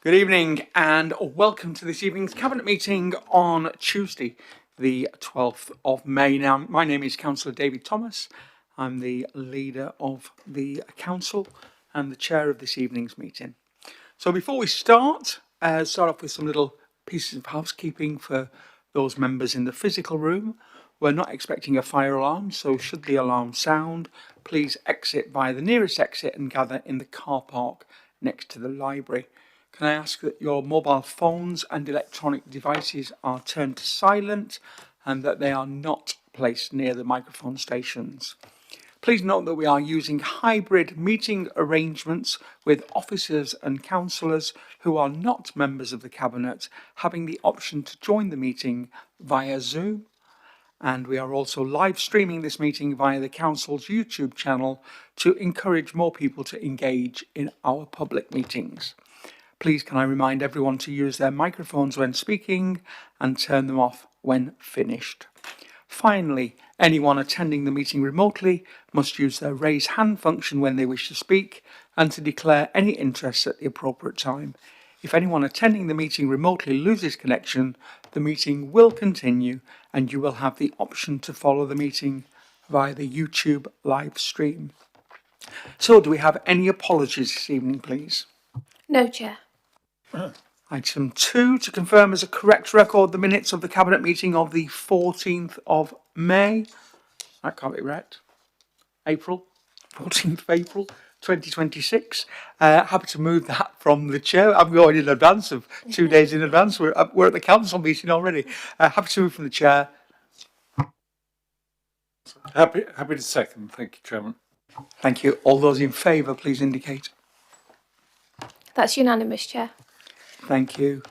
Good evening and welcome to this evening's Cabinet meeting on Tuesday, the 12th of May. Now, my name is Councillor David Thomas. I'm the leader of the council and the chair of this evening's meeting. So before we start off with some little pieces of housekeeping for those members in the physical room. We're not expecting a fire alarm, so should the alarm sound, please exit via the nearest exit and gather in the car park next to the library. Can I ask that your mobile phones and electronic devices are turned to silent and that they are not placed near the microphone stations? Please note that we are using hybrid meeting arrangements with officers and councillors who are not members of the Cabinet having the option to join the meeting via Zoom. And we are also live streaming this meeting via the Council's YouTube channel to encourage more people to engage in our public meetings. Please can I remind everyone to use their microphones when speaking and turn them off when finished. Finally, anyone attending the meeting remotely must use their raise hand function when they wish to speak and to declare any interest at the appropriate time. If anyone attending the meeting remotely loses connection, the meeting will continue and you will have the option to follow the meeting via the YouTube live stream. So, do we have any apologies this evening, please? No, Chair. Item 2, to confirm as a correct record the minutes of the Cabinet meeting of the 14th of May. That can't be right. 14th of April 2026. Happy to move that from the chair. I'm going in advance of 2 days in advance. We're at the council meeting already. Happy to move from the chair. Happy to second. Thank you, Chairman. Thank you. All those in favour, please indicate. That's unanimous, Chair. Thank you.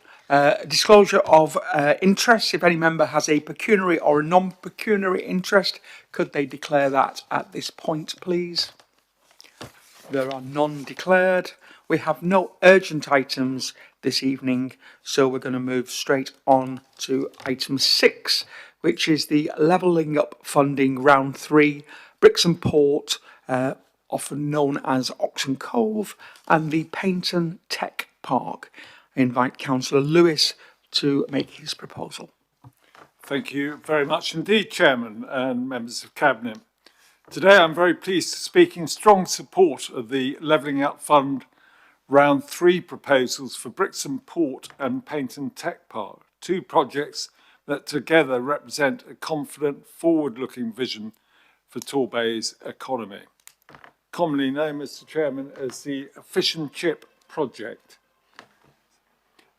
Disclosure of interest. If any member has a pecuniary or a non-pecuniary interest, could they declare that at this point, please? There are none declared. We have no urgent items this evening, so we're going to move straight on to item 6, which is the Levelling Up Funding Round 3, Brixham Port, often known as Oxen Cove, and the Paignton Tech Park. I invite Councillor Lewis to make his proposal. Thank you very much indeed, Chairman and members of Cabinet. Today I'm very pleased to speak in strong support of the Levelling Up Fund Round 3 proposals for Brixham Port and Paignton Tech Park, two projects that together represent a confident, forward-looking vision for Torbay's economy. Commonly known, Mr. Chairman, as the Fish and Chip Project.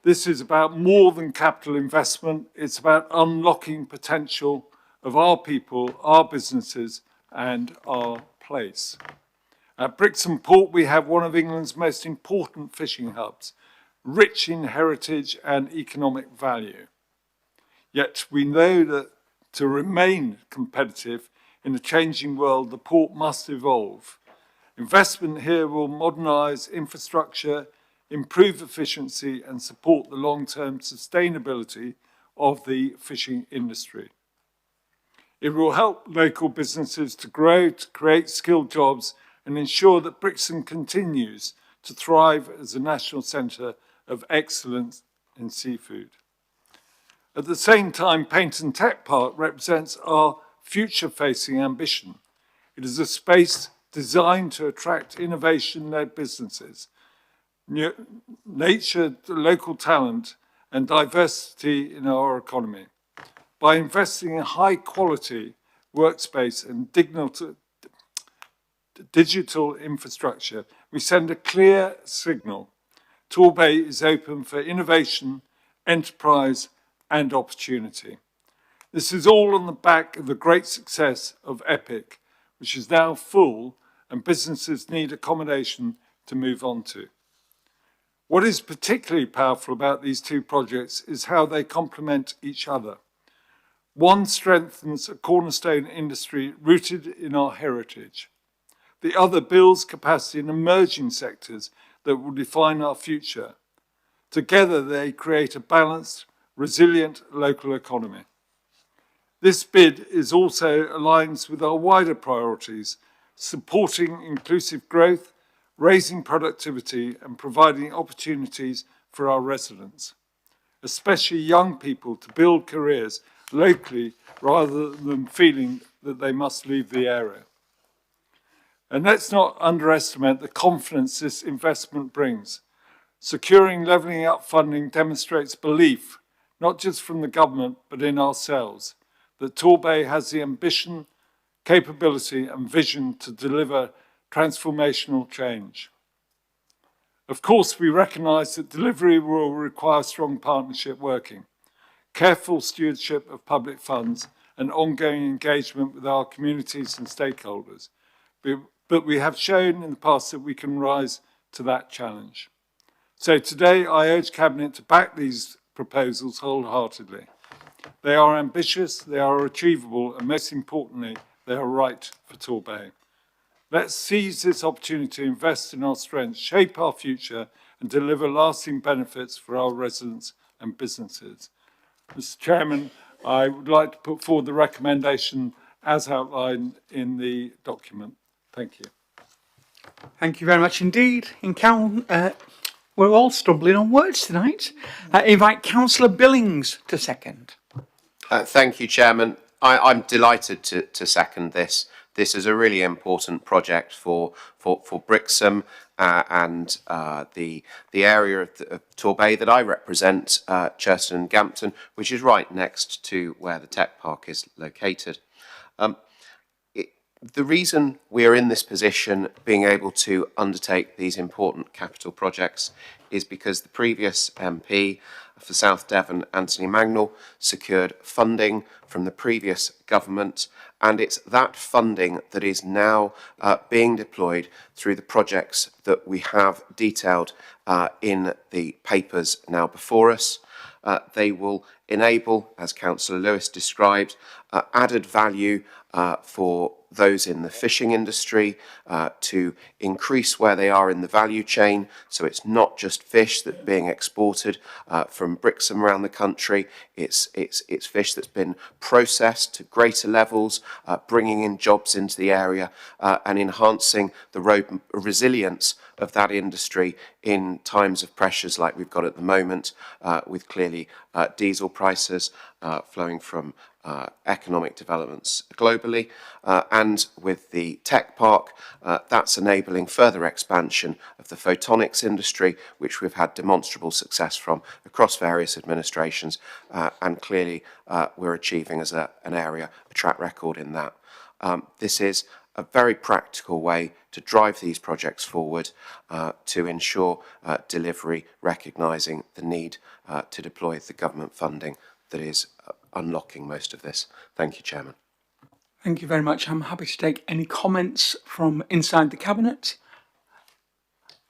This is about more than capital investment. It's about unlocking potential of our people, our businesses, and our place. At Brixham Port, we have one of England's most important fishing hubs, rich in heritage and economic value. Yet we know that to remain competitive in a changing world, the port must evolve. Investment here will modernise infrastructure, improve efficiency and support the long-term sustainability of the fishing industry. It will help local businesses to grow, to create skilled jobs and ensure that Brixham continues to thrive as a national centre of excellence in seafood. At the same time, Paignton Tech Park represents our future-facing ambition. It is a space designed to attract innovation-led businesses, nature, local talent and diversity in our economy. By investing in high quality workspace and digital infrastructure, we send a clear signal. Torbay is open for innovation, enterprise and opportunity. This is all on the back of the great success of EPIC, which is now full and businesses need accommodation to move on to. What is particularly powerful about these two projects is how they complement each other. One strengthens a cornerstone industry rooted in our heritage. The other builds capacity in emerging sectors that will define our future. Together, they create a balanced, resilient local economy. This bid is also aligns with our wider priorities, supporting inclusive growth, raising productivity and providing opportunities for our residents, especially young people, to build careers locally rather than feeling that they must leave the area. And let's not underestimate the confidence this investment brings. Securing Levelling Up funding demonstrates belief, not just from the government, but in ourselves, that Torbay has the ambition, capability and vision to deliver transformational change. Of course, we recognise that delivery will require strong partnership working, careful stewardship of public funds and ongoing engagement with our communities and stakeholders. But we have shown in the past that we can rise to that challenge. So today I urge Cabinet to back these proposals wholeheartedly. They are ambitious, they are achievable, and most importantly, they are right for Torbay. Let's seize this opportunity to invest in our strengths, shape our future, and deliver lasting benefits for our residents and businesses. Mr. Chairman, I would like to put forward the recommendation as outlined in the document. Thank you. Thank you very much indeed. We're all stumbling on words tonight. Invite Councillor Billings to second. Thank you, Chairman. I'm delighted to second this. This is a really important project for Brixham and the area of Torbay that I represent, Churston and Gampton, which is right next to where the tech park is located. The reason we are in this position, being able to undertake these important capital projects, is because the previous MP for South Devon, Anthony Magnall, secured funding from the previous government, and it's that funding that is now being deployed through the projects that we have detailed in the papers now before us. They will enable, as Councillor Lewis described, added value for those in the fishing industry to increase where they are in the value chain. So it's not just fish that's being exported from Brixham around the country. It's fish that's been processed to greater levels, bringing in jobs into the area and enhancing the resilience of that industry in times of pressures like we've got at the moment, with clearly diesel prices flowing from economic developments globally, and with the tech park, that's enabling further expansion of the photonics industry, which we've had demonstrable success from across various administrations, and clearly we're achieving as an area a track record in that. This is a very practical way to drive these projects forward to ensure delivery, recognising the need to deploy the government funding that is unlocking most of this. Thank you, Chairman. Thank you very much. I'm happy to take any comments from inside the Cabinet.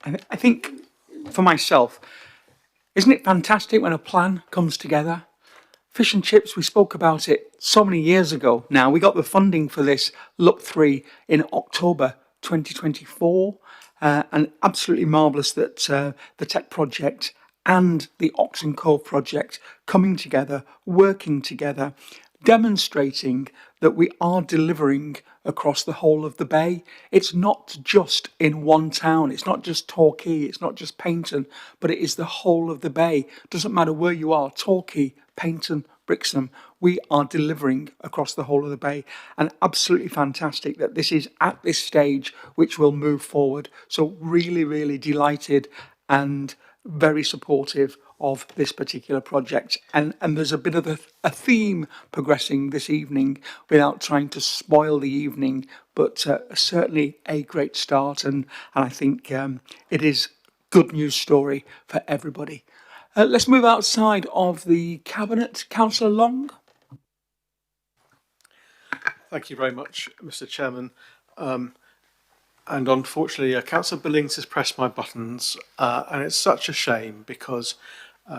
I think for myself, isn't it fantastic when a plan comes together? Fish and chips, we spoke about it so many years ago now. We got the funding for this LUP 3 in October 2024, and absolutely marvellous that the tech project and the Oxen Cove project coming together, working together, demonstrating that we are delivering across the whole of the bay. It's not just in one town, it's not just Torquay, it's not just Paignton, but it is the whole of the bay. Doesn't matter where you are, Torquay, Paignton, Brixham, we are delivering across the whole of the bay, and absolutely fantastic that this is at this stage which will move forward. So really, really delighted and very supportive of this particular project, and there's a bit of a theme progressing this evening without trying to spoil the evening, but certainly a great start, and I think it is good news story for everybody. Let's move outside of the Cabinet. Councillor Long. Thank you very much, Mr. Chairman. And unfortunately, Councillor Billings has pressed my buttons, and it's such a shame because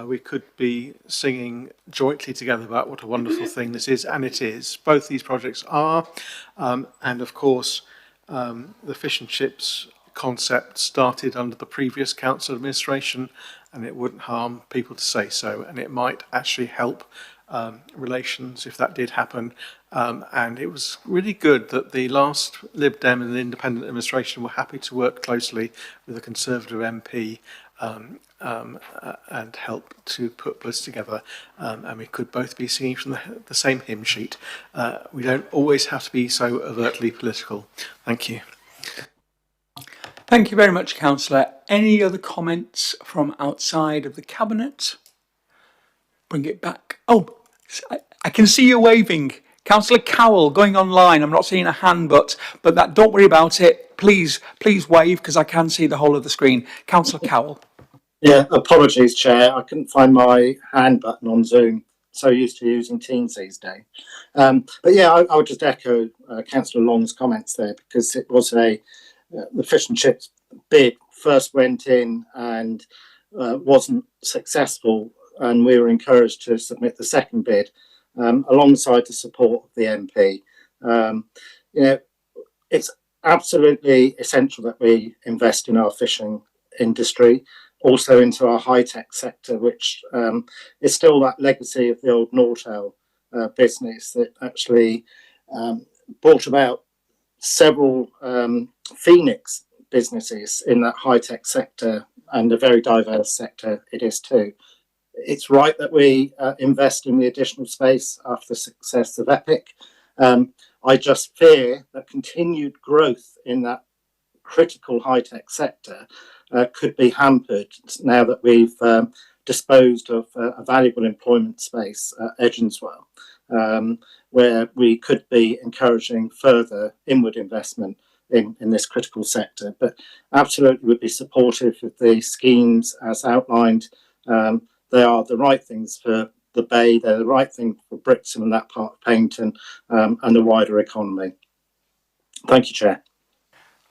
we could be singing jointly together about what a wonderful thing this is, and it is. Both these projects are, and of course, the fish and chips concept started under the previous council administration, and it wouldn't harm people to say so, and it might actually help relations if that did happen. And it was really good that the last Lib Dem and the independent administration were happy to work closely with a Conservative MP and help to put blood together, and we could both be singing from the same hymn sheet. We don't always have to be so overtly political. Thank you. Thank you very much, Councillor. Any other comments from outside of the Cabinet? Bring it back. Oh, I can see you waving. Councillor Cowell going online. I'm not seeing a hand, but that, don't worry about it. Please wave, because I can see the whole of the screen. Councillor Cowell. Yeah, apologies, Chair. I couldn't find my hand button on Zoom. So used to using Teams these days. But yeah, I would just echo Councillor Long's comments there, because it was the fish and chips bid first went in and wasn't successful, and we were encouraged to submit the second bid alongside the support of the MP. It's absolutely essential that we invest in our fishing industry, also into our high-tech sector, which is still that legacy of the old Nortel business that actually brought about several Phoenix businesses in that high-tech sector, and a very diverse sector it is too. It's right that we invest in the additional space after the success of Epic. I just fear that continued growth in that critical high-tech sector could be hampered now that we've disposed of a valuable employment space at Edgenswell, where we could be encouraging further inward investment in this critical sector. But absolutely would be supportive of the schemes as outlined. They are the right things for the Bay, they're the right thing for Brixham and that part of Paignton, and the wider economy. Thank you, Chair.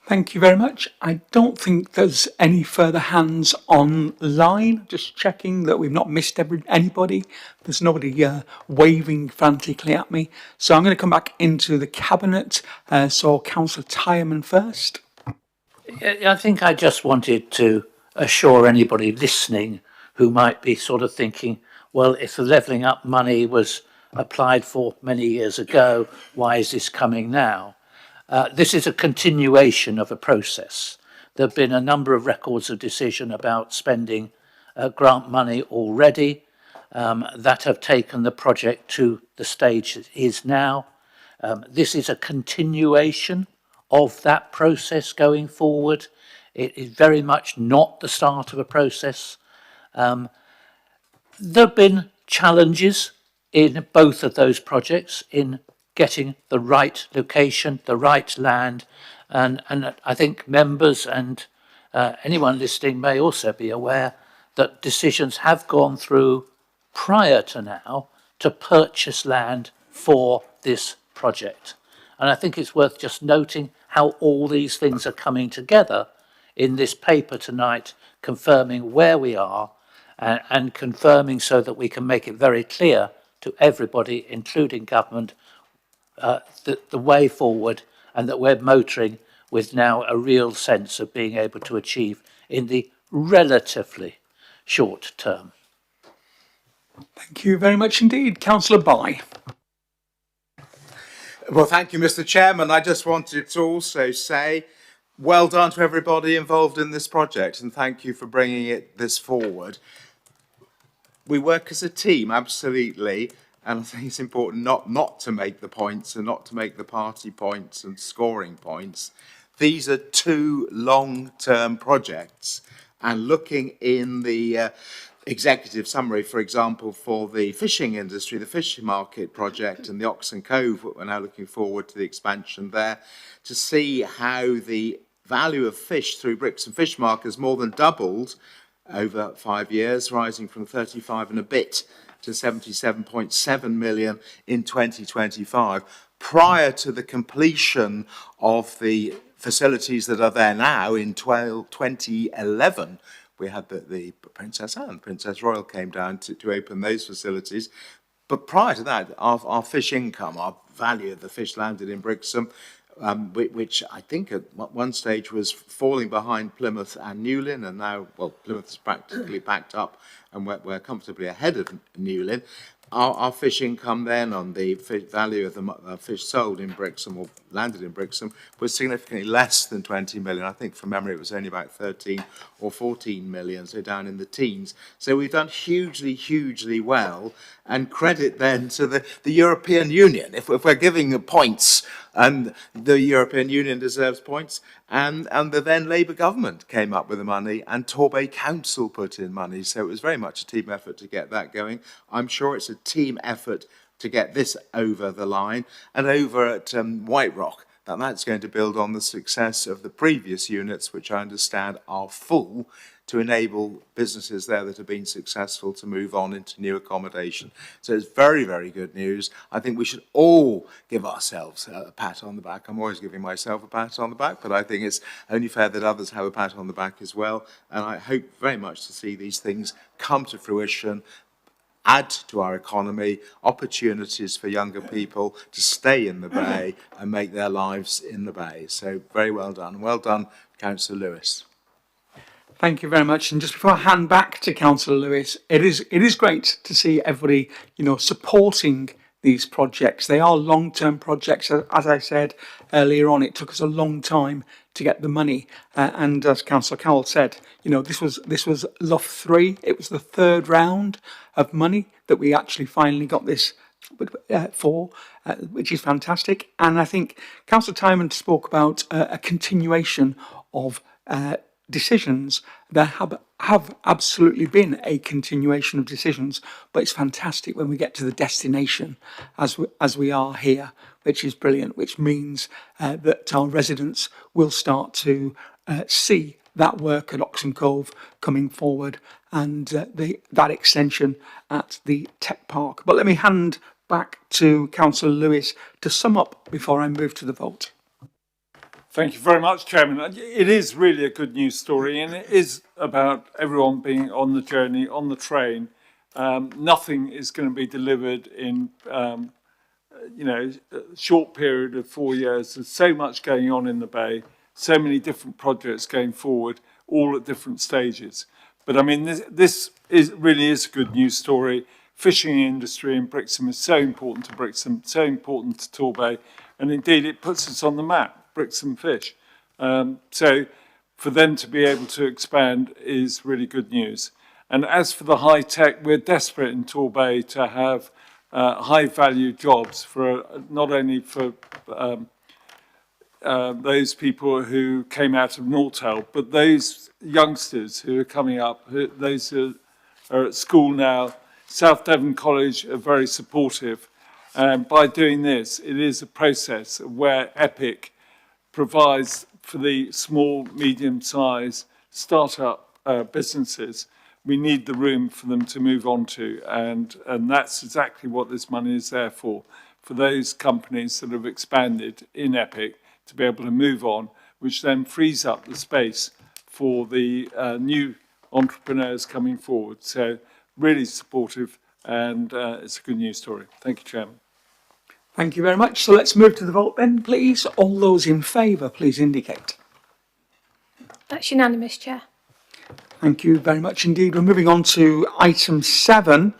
Thank you very much. I don't think there's any further hands online. Just checking that we've not missed anybody. There's nobody waving frantically at me. So I'm going to come back into the Cabinet. So Councillor Tyerman first. I think I just wanted to assure anybody listening who might be sort of thinking, well, if the levelling up money was applied for many years ago, why is this coming now? This is a continuation of a process. There have been a number of records of decision about spending grant money already that have taken the project to the stage it is now. This is a continuation of that process going forward. It is very much not the start of a process. There have been challenges in both of those projects in getting the right location, the right land, and I think members and anyone listening may also be aware that decisions have gone through prior to now to purchase land for this project. And I think it's worth just noting how all these things are coming together in this paper tonight, confirming where we are and confirming so that we can make it very clear to everybody, including government, the way forward, and that we're motoring with now a real sense of being able to achieve in the relatively short term. Thank you very much indeed. Councillor Bye. Well, thank you, Mr. Chairman. I just wanted to also say well done to everybody involved in this project, and thank you for bringing this forward. We work as a team, absolutely, and I think it's important not to make the points and not to make the party points and scoring points. These are two long-term projects, and looking in the executive summary, for example, for the fishing industry, the fish market project and the Oxen Cove, we're now looking forward to the expansion there, to see how the value of fish through Brixham Fish Market has more than doubled over 5 years, rising from 35 and a bit to 77.7 million in 2025, prior to the completion of the facilities that are there now in 2011. We had the Princess Anne, Princess Royal came down to open those facilities. But prior to that, our fish income, our value of the fish landed in Brixham, which I think at one stage was falling behind Plymouth and Newlyn, and now, well, Plymouth's practically packed up and we're comfortably ahead of Newlyn. our fish income then on the value of the fish sold in Brixham or landed in Brixham was significantly less than 20 million. I think from memory it was only about 13 or 14 million, so down in the teens. So we've done hugely, hugely well, and credit then to the European Union. If we're giving points, and the European Union deserves points, and the then Labour government came up with the money, and Torbay Council put in money. So it was very much a team effort to get that going. I'm sure it's a team effort to get this over the line. And over at White Rock, that's going to build on the success of the previous units, which I understand are full, to enable businesses there that have been successful to move on into new accommodation. So it's very, very good news. I think we should all give ourselves a pat on the back. I'm always giving myself a pat on the back, but I think it's only fair that others have a pat on the back as well. And I hope very much to see these things come to fruition, add to our economy, opportunities for younger people to stay in the Bay and make their lives in the Bay. So very well done. Well done, Councillor Lewis. Thank you very much. And just before I hand back to Councillor Lewis, it is great to see everybody, supporting these projects. They are long-term projects. As I said earlier on, it took us a long time to get the money. And as Councillor Cowell said, this was LUF 3. It was the third round of money that we actually finally got this for, which is fantastic. And I think Councillor Tymon spoke about a continuation of decisions. There have absolutely been a continuation of decisions, but it's fantastic when we get to the destination as we are here, which is brilliant, which means that our residents will start to see that work at Oxen Cove coming forward, and that extension at the tech park. But let me hand back to Councillor Lewis to sum up before I move to the vote. Thank you very much, Chairman. It is really a good news story, and it is about everyone being on the journey, on the train. Nothing is going to be delivered in, a short period of 4 years. There's so much going on in the Bay, so many different projects going forward, all at different stages. But I mean, this really is a good news story. Fishing industry in Brixham is so important to Brixham, so important to Torbay, and indeed it puts us on the map. Brixham fish. So for them to be able to expand is really good news. And as for the high tech, we're desperate in Torbay to have high value jobs for not only for those people who came out of Nortel, but those youngsters who are coming up, those who are at school now. South Devon College are very supportive. And by doing this, it is a process where EPIC provides for the small, medium-sized start-up businesses. We need the room for them to move on to, and that's exactly what this money is there for those companies that have expanded in EPIC to be able to move on, which then frees up the space for the new entrepreneurs coming forward. So really supportive, and it's a good news story. Thank you, Chairman. Thank you very much. So let's move to the vote then, please. All those in favour, please indicate. That's unanimous, Chair. Thank you very much indeed. We're moving on to item 7.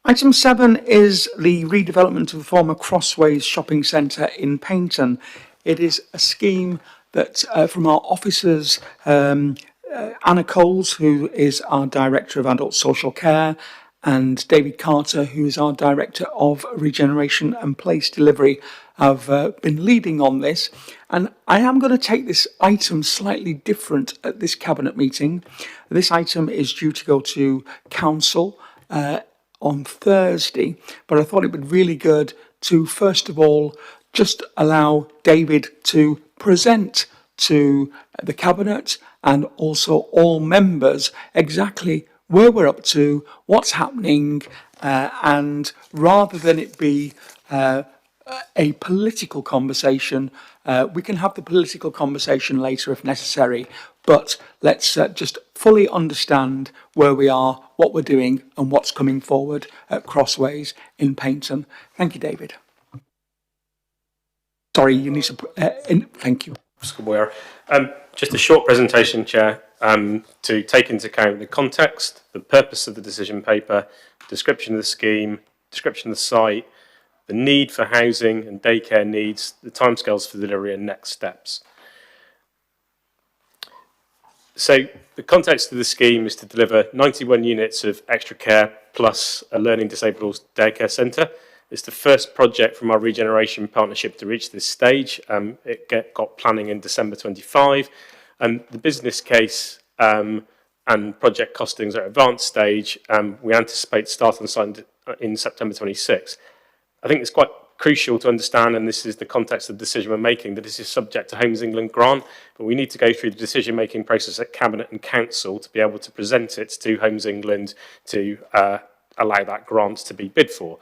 Item 7 is the redevelopment of the former Crossways shopping centre in Paignton. It is a scheme that from our officers, Anna Coles, who is our Director of Adult Social Care, and David Carter, who is our Director of Regeneration and Place Delivery, have been leading on this. And I am going to take this item slightly different at this Cabinet meeting. This item is due to go to Council on Thursday, but I thought it would be really good to, first of all, just allow David to present to the Cabinet and also all members exactly where we're up to, what's happening, and rather than it be a political conversation, we can have the political conversation later if necessary, but let's just fully understand where we are, what we're doing, and what's coming forward at Crossways in Paignton. Thank you, David. Sorry, you need to... thank you. Just a short presentation, Chair, to take into account the context, the purpose of the decision paper, description of the scheme, description of the site, the need for housing and daycare needs, the timescales for delivery and next steps. So the context of the scheme is to deliver 91 units of extra care plus a learning disabled daycare centre. It's the first project from our regeneration partnership to reach this stage. It got planning in December 25. The business case and project costings are at advanced stage. We anticipate start on site in September 26. I think it's quite crucial to understand, and this is the context of the decision we're making, that this is subject to Homes England grant, but we need to go through the decision-making process at Cabinet and Council to be able to present it to Homes England to allow that grant to be bid for.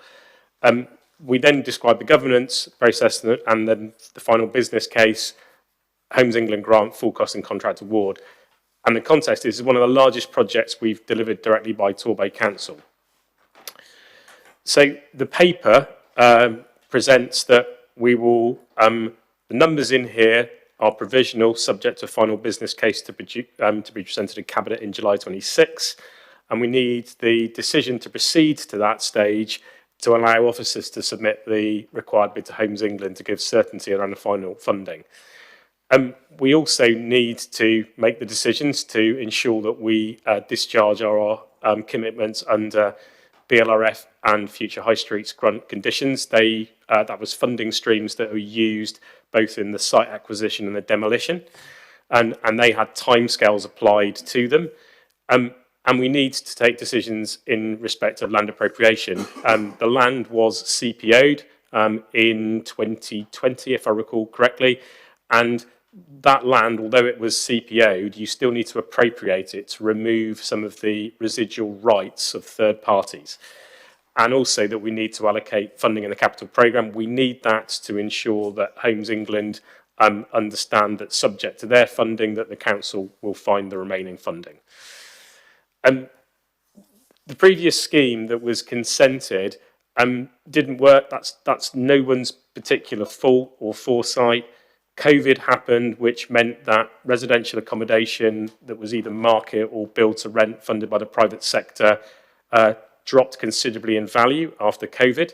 We then describe the governance process and then the final business case, Homes England grant, full cost and contract award. And the context is one of the largest projects we've delivered directly by Torbay Council. So the paper presents that we will, the numbers in here are provisional, subject to a final business case to be presented to Cabinet in July 26. And we need the decision to proceed to that stage to allow officers to submit the required bid to Homes England to give certainty around the final funding. We also need to make the decisions to ensure that we discharge our commitments under BLRF and Future High Streets grant conditions. That was funding streams that were used both in the site acquisition and the demolition, and they had timescales applied to them. And we need to take decisions in respect of land appropriation. The land was CPO'd in 2020, if I recall correctly, and that land, although it was CPO'd, you still need to appropriate it to remove some of the residual rights of third parties. And also that we need to allocate funding in the capital programme. We need that to ensure that Homes England understand that subject to their funding, that the council will find the remaining funding. The previous scheme that was consented didn't work. That's no one's particular fault or foresight. COVID happened, which meant that residential accommodation that was either market or build to rent funded by the private sector dropped considerably in value after COVID.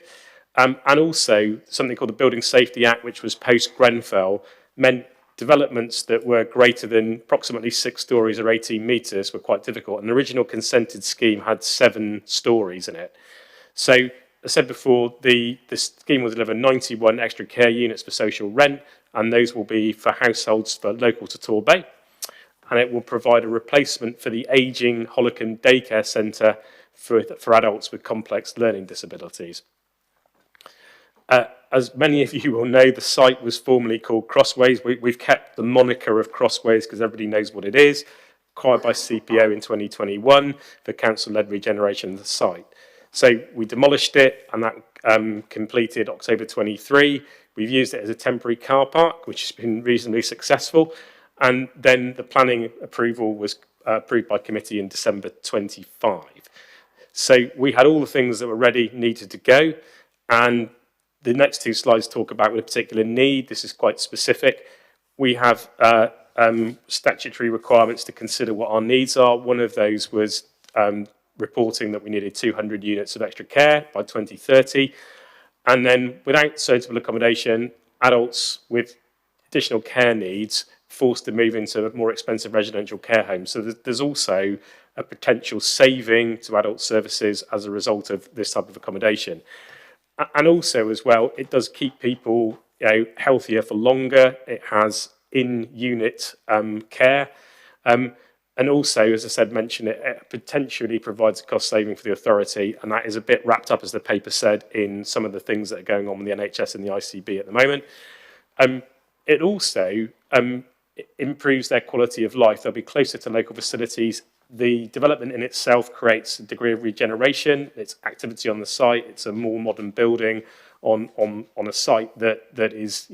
And also something called the Building Safety Act, which was post-Grenfell, meant developments that were greater than approximately 6 stories or 18 metres were quite difficult. An original consented scheme had 7 stories in it. So, as I said before, the scheme will deliver 91 extra care units for social rent, and those will be for households local to Torbay. And it will provide a replacement for the ageing Hollicombe Daycare Centre for adults with complex learning disabilities. As many of you will know, the site was formerly called Crossways. We've kept the moniker of Crossways because everybody knows what it is. Acquired by CPO in 2021 for council-led regeneration of the site. So we demolished it, and that completed October 23. We've used it as a temporary car park, which has been reasonably successful. And then the planning approval was approved by committee in December 25. So we had all the things that were ready, needed to go. And the next 2 slides talk about a particular need. This is quite specific. We have statutory requirements to consider what our needs are. One of those was reporting that we needed 200 units of extra care by 2030. And then without suitable accommodation, adults with additional care needs forced to move into more expensive residential care homes. So there's also a potential saving to adult services as a result of this type of accommodation. And also as well, it does keep people healthier for longer. It has in-unit care. And also, as I said, it potentially provides a cost saving for the authority, and that is a bit wrapped up, as the paper said, in some of the things that are going on with the NHS and the ICB at the moment. It also improves their quality of life. They'll be closer to local facilities. The development in itself creates a degree of regeneration. It's activity on the site. It's a more modern building on a site that is,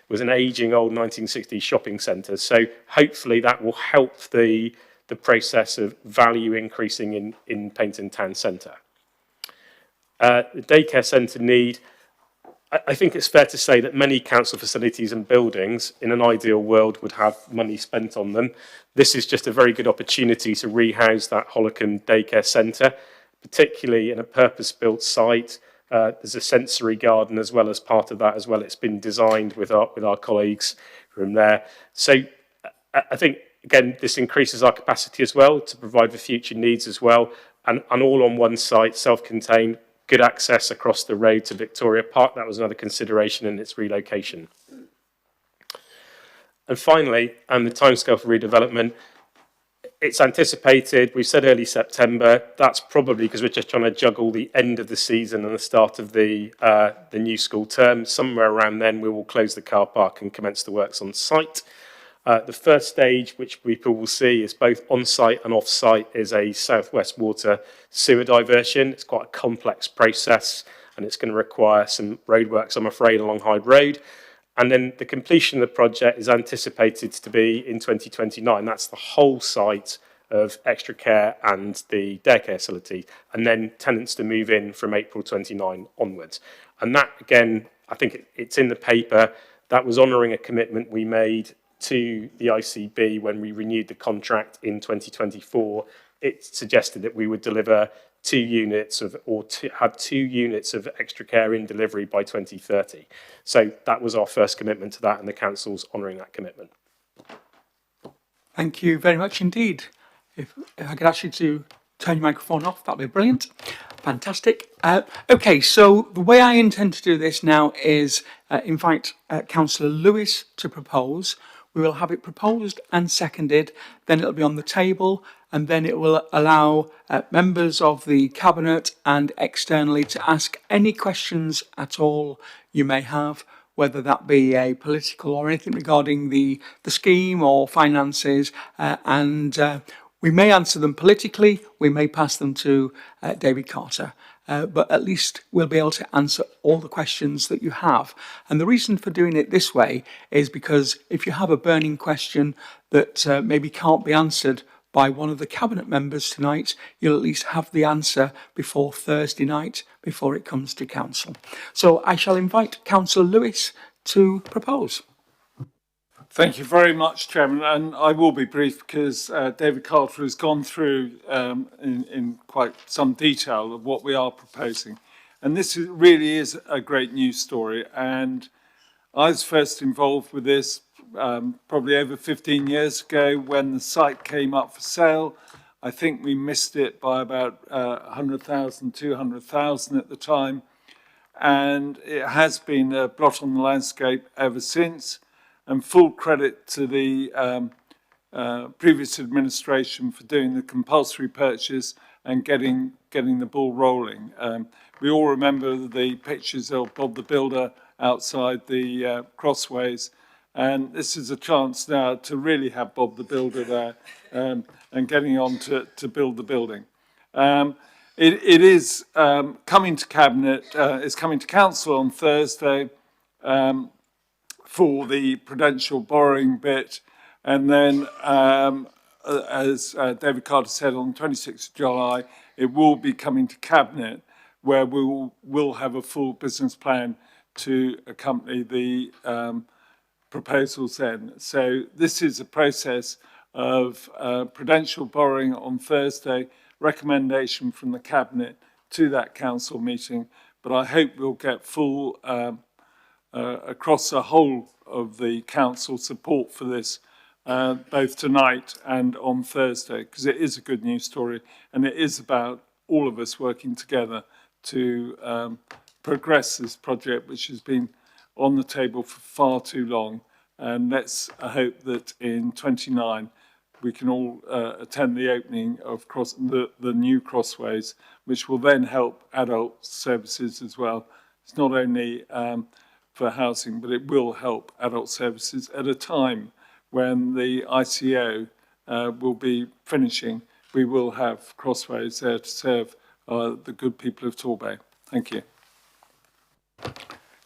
was an aging old 1960s shopping centre. So hopefully that will help the process of value increasing in Paignton Town Centre. The daycare centre need, I think it's fair to say that many council facilities and buildings in an ideal world would have money spent on them. This is just a very good opportunity to rehouse that Hollicombe Daycare Centre. particularly in a purpose-built site. There's a sensory garden as well as part of that as well. It's been designed with our colleagues from there. So I think, again, this increases our capacity as well to provide for future needs as well. And all on one site, self-contained, good access across the road to Victoria Park. That was another consideration in its relocation. And finally, the timescale for redevelopment. It's anticipated, we said early September. That's probably because we're just trying to juggle the end of the season and the start of the new school term. Somewhere around then, we will close the car park and commence the works on site. The first stage, which people will see, is both on-site and off-site, is a southwest water sewer diversion. It's quite a complex process, and it's going to require some roadworks, I'm afraid, along Hyde Road. And then the completion of the project is anticipated to be in 2029. That's the whole site of extra care and the daycare facility, and then tenants to move in from April 29 onwards. And that, again, I think it's in the paper. That was honouring a commitment we made to the ICB when we renewed the contract in 2024. It suggested that we would deliver have 2 units of extra care in delivery by 2030. So that was our first commitment to that, and the council's honouring that commitment. Thank you very much indeed. If I could ask you to turn your microphone off, that'd be brilliant. Fantastic. Okay, so the way I intend to do this now is invite Councillor Lewis to propose. We will have it proposed and seconded, then it'll be on the table, and then it will allow members of the Cabinet and externally to ask any questions at all you may have, whether that be a political or anything regarding the scheme or finances, and we may answer them politically, we may pass them to David Carter. But at least we'll be able to answer all the questions that you have. And the reason for doing it this way is because if you have a burning question that maybe can't be answered by one of the Cabinet members tonight, you'll at least have the answer before Thursday night, before it comes to Council. So I shall invite Councillor Lewis to propose. Thank you very much, Chairman, and I will be brief because David Carter has gone through in quite some detail of what we are proposing. And this really is a great news story, and I was first involved with this probably over 15 years ago when the site came up for sale. I think we missed it by about 100,000, 200,000 at the time, and it has been a blot on the landscape ever since. And full credit to the previous administration for doing the compulsory purchase and getting the ball rolling. We all remember the pictures of Bob the Builder outside the Crossways, and this is a chance now to really have Bob the Builder there and getting on to build the building. It is coming to Cabinet, it's coming to Council on Thursday. For the prudential borrowing bit, and then as David Carter said, on the 26th of July, it will be coming to Cabinet, where we will have a full business plan to accompany the proposals then. So this is a process of prudential borrowing on Thursday, recommendation from the Cabinet to that Council meeting, but I hope we'll get full across the whole of the council support for this, both tonight and on Thursday, because it is a good news story and it is about all of us working together to progress this project, which has been on the table for far too long. And let's hope that in 29 we can all attend the opening of the new Crossways, which will then help adult services as well. It's not only for housing, but it will help adult services at a time when the ICO will be finishing. We will have Crossways there to serve the good people of Torbay. Thank you.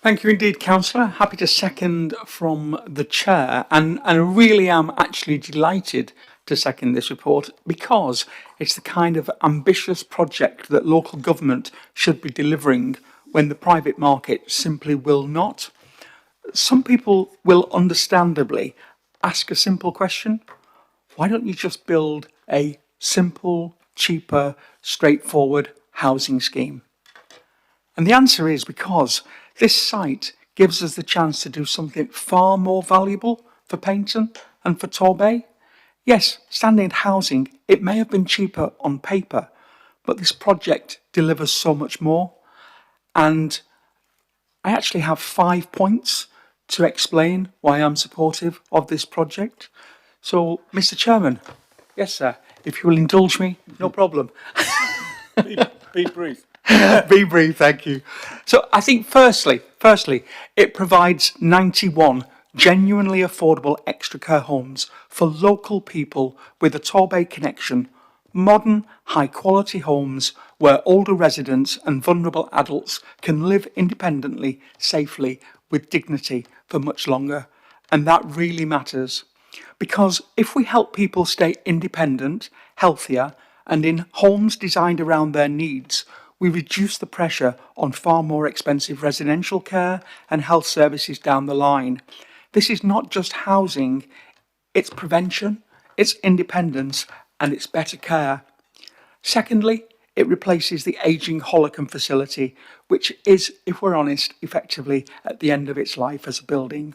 Thank you indeed, Councillor. Happy to second from the Chair, and I really am actually delighted to second this report because it's the kind of ambitious project that local government should be delivering when the private market simply will not. Some people will understandably ask a simple question. Why don't you just build a simple, cheaper, straightforward housing scheme? And the answer is because this site gives us the chance to do something far more valuable for Paignton and for Torbay. Yes, standard housing, it may have been cheaper on paper, but this project delivers so much more. And I actually have 5 points to explain why I'm supportive of this project. So, Mr. Chairman, yes, sir, if you will indulge me, no problem. Be brief. Be brief, thank you. So I think firstly, it provides 91 genuinely affordable extra care homes for local people with a Torbay connection, modern, high quality homes where older residents and vulnerable adults can live independently, safely, with dignity for much longer. And that really matters. Because if we help people stay independent, healthier, and in homes designed around their needs, we reduce the pressure on far more expensive residential care and health services down the line. This is not just housing, it's prevention, it's independence, and it's better care. Secondly, it replaces the ageing Holcombe facility, which is, if we're honest, effectively at the end of its life as a building.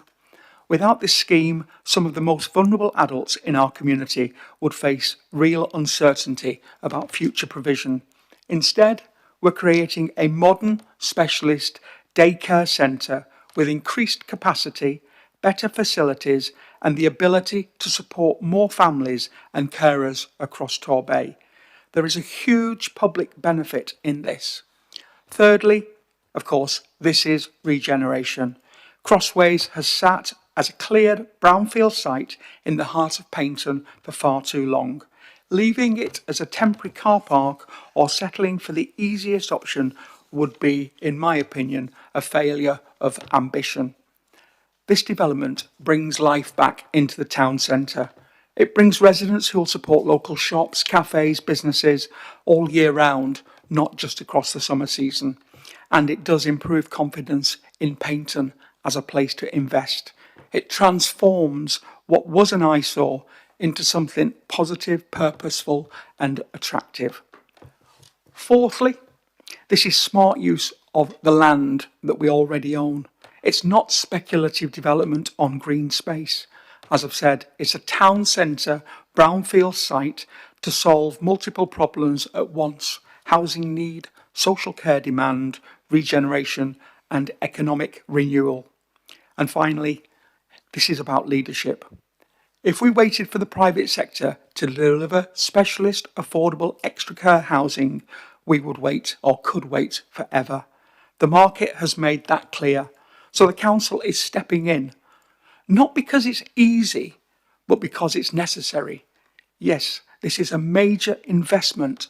Without this scheme, some of the most vulnerable adults in our community would face real uncertainty about future provision. Instead, we're creating a modern specialist daycare centre with increased capacity, better facilities and the ability to support more families and carers across Torbay. There is a huge public benefit in this. Thirdly, of course, this is regeneration. Crossways has sat as a cleared brownfield site in the heart of Paignton for far too long. Leaving it as a temporary car park or settling for the easiest option would be, in my opinion, a failure of ambition. This development brings life back into the town centre. It brings residents who will support local shops, cafes, businesses all year round, not just across the summer season. And it does improve confidence in Paignton as a place to invest. It transforms what was an eyesore into something positive, purposeful and attractive. Fourthly, this is smart use of the land that we already own. It's not speculative development on green space. As I've said, it's a town centre, brownfield site to solve multiple problems at once: housing need, social care demand, regeneration and economic renewal. And finally, this is about leadership. If we waited for the private sector to deliver specialist, affordable, extra care housing, we would wait or could wait forever. The market has made that clear. So the council is stepping in, not because it's easy, but because it's necessary. Yes, this is a major investment,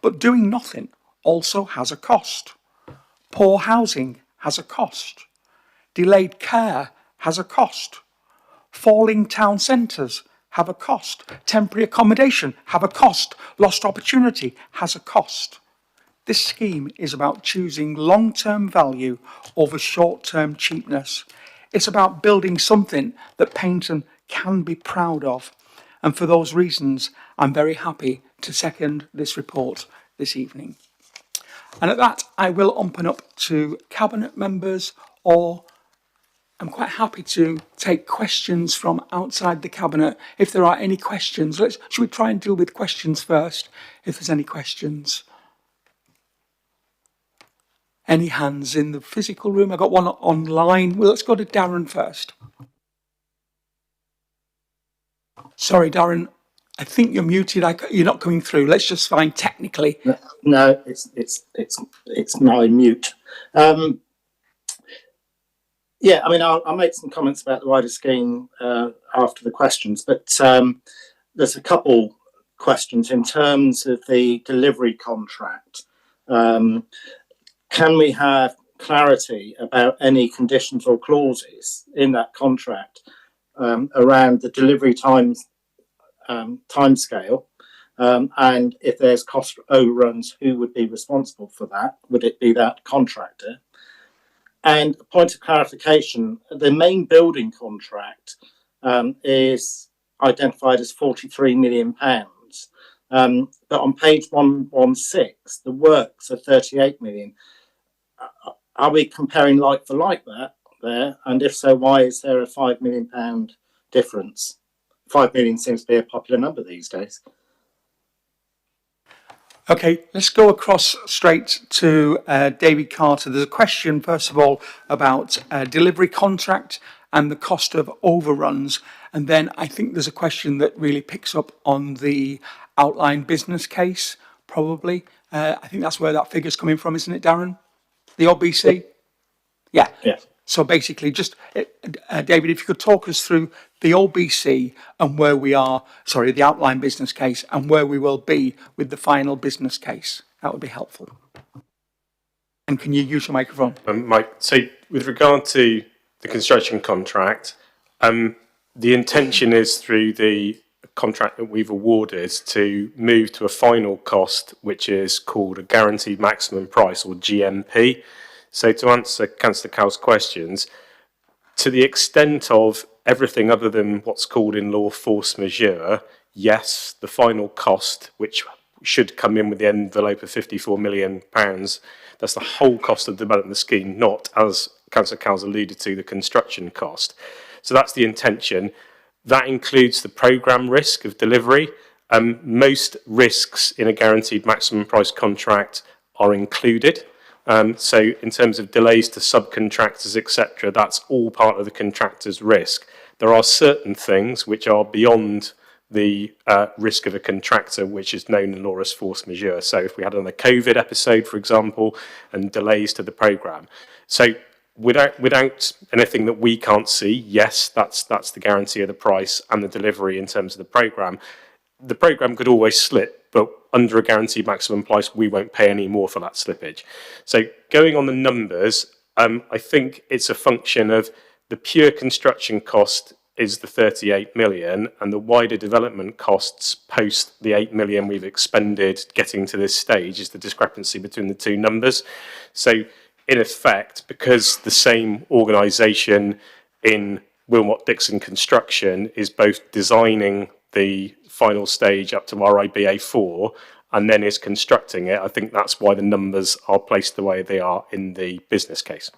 but doing nothing also has a cost. Poor housing has a cost. Delayed care has a cost. Falling town centres have a cost. Temporary accommodation have a cost. Lost opportunity has a cost. This scheme is about choosing long-term value over short-term cheapness. It's about building something that Paignton can be proud of. And for those reasons, I'm very happy to second this report this evening. And at that, I will open up to Cabinet members, or I'm quite happy to take questions from outside the Cabinet if there are any questions. Should we try and deal with questions first, if there's any questions? Any hands in the physical room? I got one online. Well, let's go to Darren first. Sorry, Darren, I think you're muted. You're not coming through. Let's just find technically. No, it's my mute. Yeah, I mean, I'll make some comments about the wider scheme after the questions, but there's a couple questions in terms of the delivery contract. Can we have clarity about any conditions or clauses in that contract around the delivery timescale, and if there's cost overruns, who would be responsible for that? Would it be that contractor? And a point of clarification, the main building contract is identified as £43 million. But on page 116, the works are 38 million. Are we comparing like for like that there? And if so, why is there a £5 million difference? 5 million seems to be a popular number these days. Okay, let's go across straight to David Carter. There's a question, first of all, about delivery contract and the cost of overruns. And then I think there's a question that really picks up on the outline business case, probably. I think that's where that figure's coming from, isn't it, Darren? The OBC? Yeah. Yeah. So basically, just, David, if you could talk us through the OBC and where we are, sorry, the outline business case and where we will be with the final business case. That would be helpful. And can you use your microphone? Mike, so with regard to the construction contract, the intention is through the contract that we've awarded to move to a final cost, which is called a guaranteed maximum price, or GMP. So to answer Councillor Cowell's questions, to the extent of everything other than what's called in law force majeure, yes, the final cost, which should come in with the envelope of £54 million, that's the whole cost of developing the scheme, not, as Councillor Cowell's alluded to, the construction cost. So that's the intention. That includes the programme risk of delivery. Most risks in a guaranteed maximum price contract are included. So in terms of delays to subcontractors, etc., that's all part of the contractor's risk. There are certain things which are beyond the risk of a contractor, which is known in law as force majeure. So if we had another COVID episode, for example, and delays to the programme. So without anything that we can't see, yes, that's the guarantee of the price and the delivery in terms of the programme. The programme could always slip, but under a guaranteed maximum price, we won't pay any more for that slippage. So going on the numbers, I think it's a function of the pure construction cost is the 38 million, and the wider development costs post the 8 million we've expended getting to this stage is the discrepancy between the two numbers. So in effect, because the same organisation in Wilmot Dixon Construction is both designing the final stage up to RIBA4 and then is constructing it, I think that's why the numbers are placed the way they are in the business case.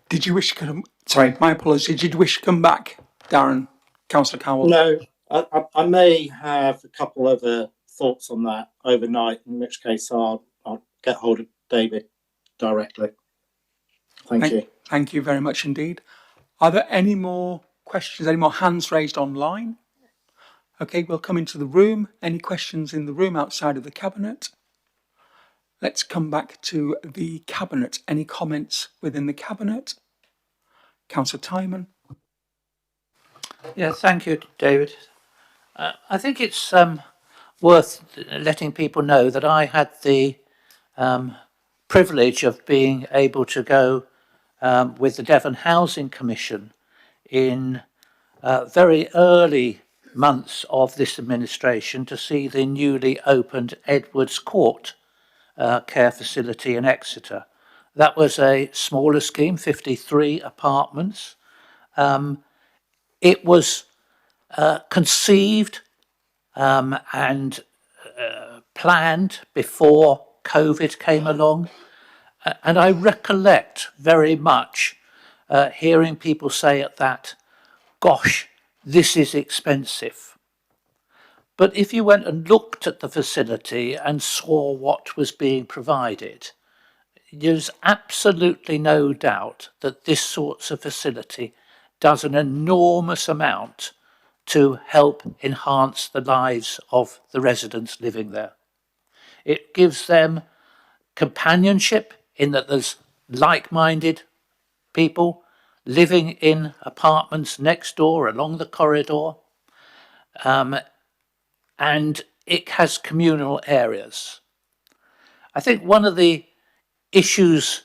Did you wish to come? Sorry, my apologies. Did you wish to come back, Darren? Councillor Cowell? No, I may have a couple other thoughts on that overnight, in which case I'll get hold of David directly. Thank you. Thank you very much indeed. Are there any more questions, any more hands raised online? Okay, we'll come into the room. Any questions in the room outside of the Cabinet? Let's come back to the Cabinet. Any comments within the Cabinet? Councillor Timon? Yeah, thank you, David. I think it's worth letting people know that I had the privilege of being able to go with the Devon Housing Commission in very early months of this administration to see the newly opened Edwards Court care facility in Exeter. That was a smaller scheme, 53 apartments. It was conceived and planned before COVID came along. And I recollect very much hearing people say at that, gosh, this is expensive. But if you went and looked at the facility and saw what was being provided, there's absolutely no doubt that this sort of facility does an enormous amount to help enhance the lives of the residents living there. It gives them companionship in that there's like-minded people living in apartments next door along the corridor, and it has communal areas. I think one of the issues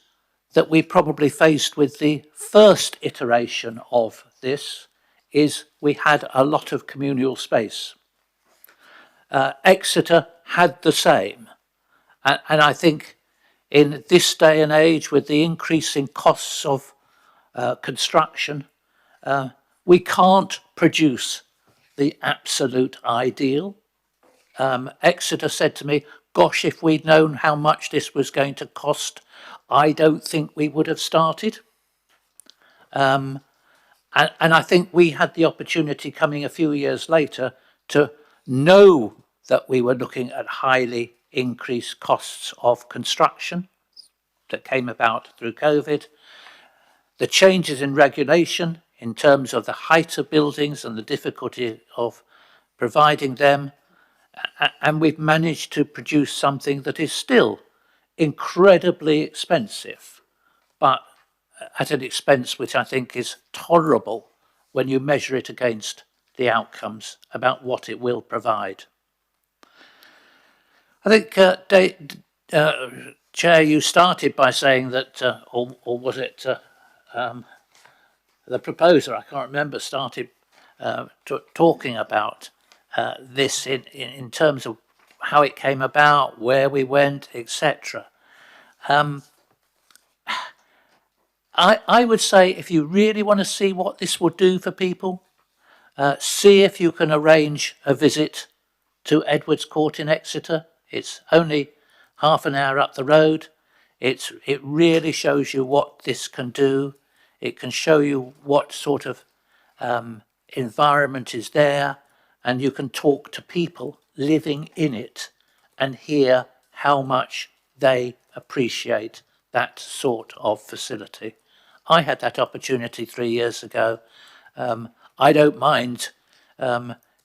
that we probably faced with the first iteration of this is we had a lot of communal space. Exeter had the same, and I think in this day and age with the increasing costs of construction, we can't produce the absolute ideal. Exeter said to me, gosh, if we'd known how much this was going to cost, I don't think we would have started. And I think we had the opportunity coming a few years later to know that we were looking at highly increased costs of construction that came about through COVID, the changes in regulation in terms of the height of buildings and the difficulty of providing them, and we've managed to produce something that is still incredibly expensive, but at an expense which I think is tolerable when you measure it against the outcomes about what it will provide. I think, Chair, you started by saying that, or was it the proposer, I can't remember, started talking about this in terms of how it came about, where we went, etc. I would say if you really want to see what this will do for people, see if you can arrange a visit to Edwards Court in Exeter. It's only half an hour up the road. It really shows you what this can do. It can show you what sort of environment is there, and you can talk to people living in it and hear how much they appreciate that sort of facility. I had that opportunity 3 years ago. I don't mind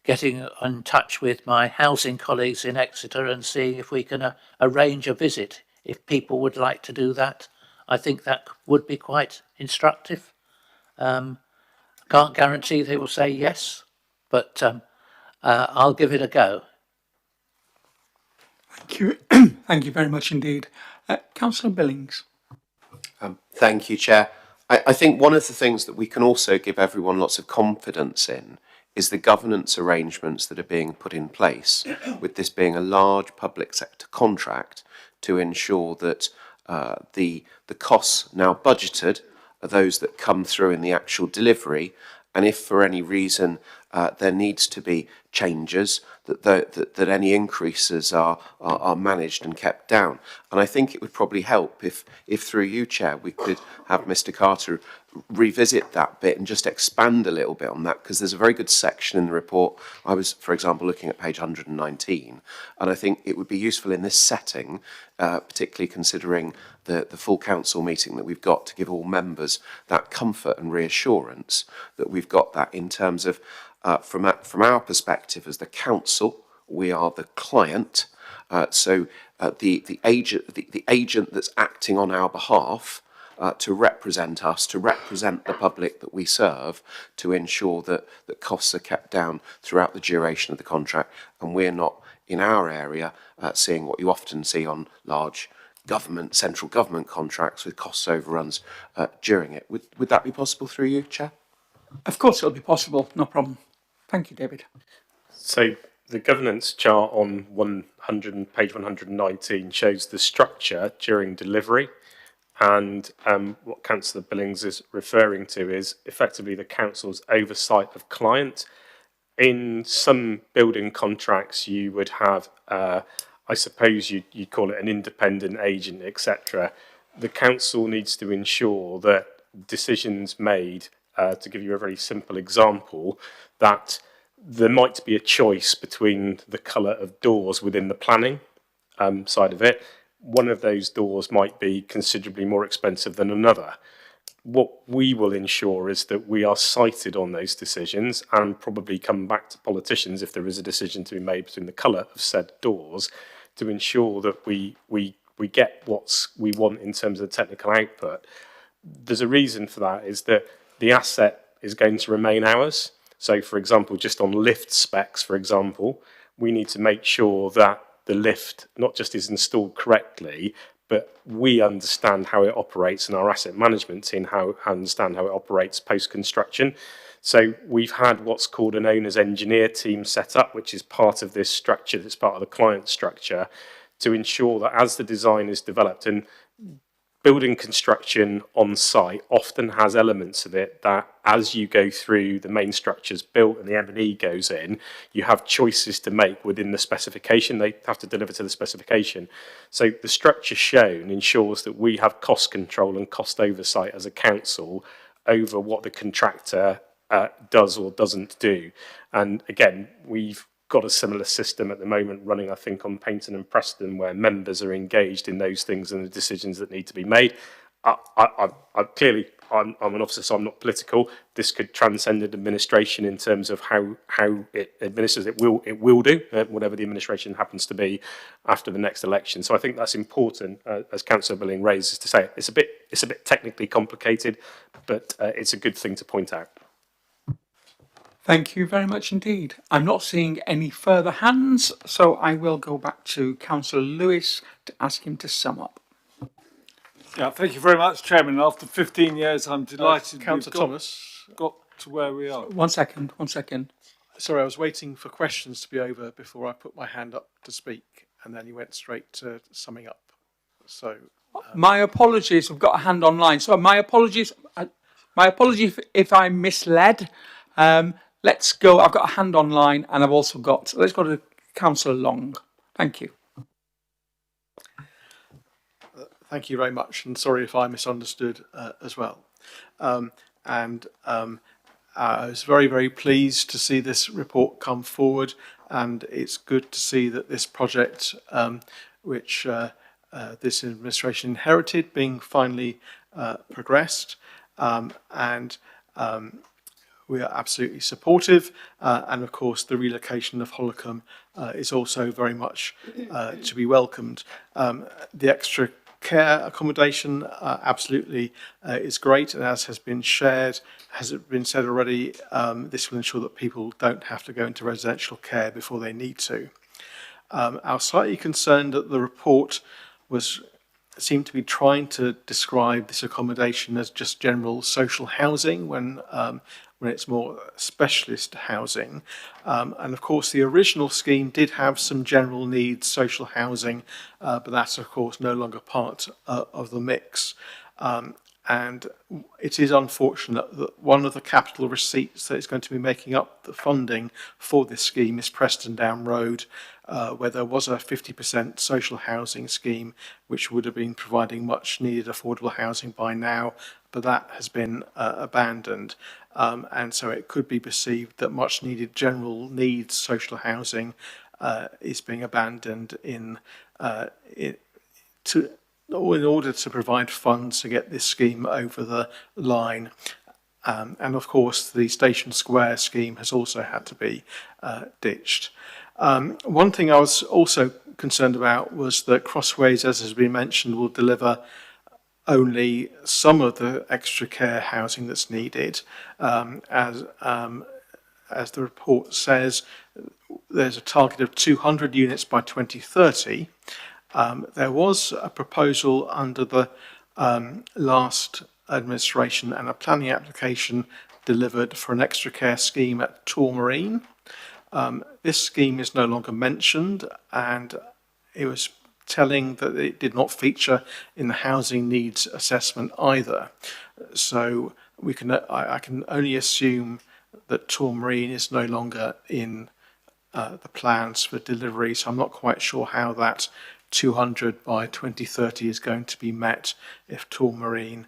getting in touch with my housing colleagues in Exeter and seeing if we can arrange a visit. If people would like to do that, I think that would be quite instructive. Can't guarantee they will say yes, but I'll give it a go. Thank you. Thank you very much indeed. Councillor Billings. Thank you, Chair. I think one of the things that we can also give everyone lots of confidence in is the governance arrangements that are being put in place, with this being a large public sector contract, to ensure that the costs now budgeted are those that come through in the actual delivery, and if for any reason there needs to be changes, that any increases are managed and kept down. And I think it would probably help if through you, Chair, we could have Mr. Carter revisit that bit and just expand a little bit on that, because there's a very good section in the report. I was, for example, looking at page 119, and I think it would be useful in this setting, particularly considering the full council meeting that we've got, to give all members that comfort and reassurance that we've got that in terms of, from our perspective as the council, we are the client. So the agent that's acting on our behalf to represent us, to represent the public that we serve, to ensure that costs are kept down throughout the duration of the contract, and we're not in our area seeing what you often see on large central government contracts with cost overruns during it. Would that be possible through you, Chair? Of course it'll be possible, no problem. Thank you, David. So the governance chart on page 119 shows the structure during delivery, and what Councillor Billings is referring to is effectively the council's oversight of client. In some building contracts you would have, I suppose you'd call it an independent agent, etc. The council needs to ensure that decisions made, to give you a very simple example, that there might be a choice between the colour of doors within the planning side of it. One of those doors might be considerably more expensive than another. What we will ensure is that we are cited on those decisions and probably come back to politicians if there is a decision to be made between the colour of said doors, to ensure that we get what we want in terms of the technical output. There's a reason for that, is that the asset is going to remain ours. So, for example, just on lift specs, for example, we need to make sure that the lift not just is installed correctly, but we understand how it operates, and our asset management team understand how it operates post-construction. So we've had what's called an owner's engineer team set up, which is part of this structure, that's part of the client structure, to ensure that as the design is developed, and building construction on site often has elements of it that as you go through the main structure's built and the M&E goes in, you have choices to make within the specification. They have to deliver to the specification. So the structure shown ensures that we have cost control and cost oversight as a council over what the contractor does or doesn't do. And again, we've got a similar system at the moment running, I think, on Paignton and Preston, where members are engaged in those things and the decisions that need to be made. I'm an officer, so I'm not political. This could transcend administration in terms of how it administers. It will do, whatever the administration happens to be after the next election. So I think that's important, as Councillor Billing raises, to say it's a bit technically complicated, but it's a good thing to point out. Thank you very much indeed. I'm not seeing any further hands, so I will go back to Councillor Lewis to ask him to sum up. Yeah, thank you very much, Chairman. After 15 years, I'm delighted Councillor Thomas. got to where we are. One second. Sorry, I was waiting for questions to be over before I put my hand up to speak, and then you went straight to summing up. So, My apologies. We've got a hand online. So my apologies. My apologies if I'm misled. Let's go. I've got a hand online, and I've also got. Let's go to Councillor Long. Thank you. thank you very much, and sorry if I misunderstood as well. I was very, very pleased to see this report come forward, and it's good to see that this project, which this administration inherited, being finally progressed, we are absolutely supportive, and of course the relocation of Holcombe is also very much to be welcomed. The extra care accommodation absolutely is great, and as has been said already, this will ensure that people don't have to go into residential care before they need to. I was slightly concerned that the report seemed to be trying to describe this accommodation as just general social housing when it's more specialist housing. And of course the original scheme did have some general needs social housing, but that's of course no longer part of the mix. And it is unfortunate that one of the capital receipts that is going to be making up the funding for this scheme is Preston Down Road, where there was a 50% social housing scheme, which would have been providing much needed affordable housing by now, but that has been abandoned. And so it could be perceived that much needed general needs social housing is being abandoned in order to provide funds to get this scheme over the line. And of course the Station Square scheme has also had to be ditched. One thing I was also concerned about was that Crossways, as has been mentioned, will deliver only some of the extra care housing that's needed. As the report says, there's a target of 200 units by 2030. There was a proposal under the last administration and a planning application delivered for an extra care scheme at Torbay. This scheme is no longer mentioned, and it was telling that it did not feature in the housing needs assessment either. So I can only assume that Torbay is no longer in the plans for delivery, so I'm not quite sure how that 200 by 2030 is going to be met if Torbay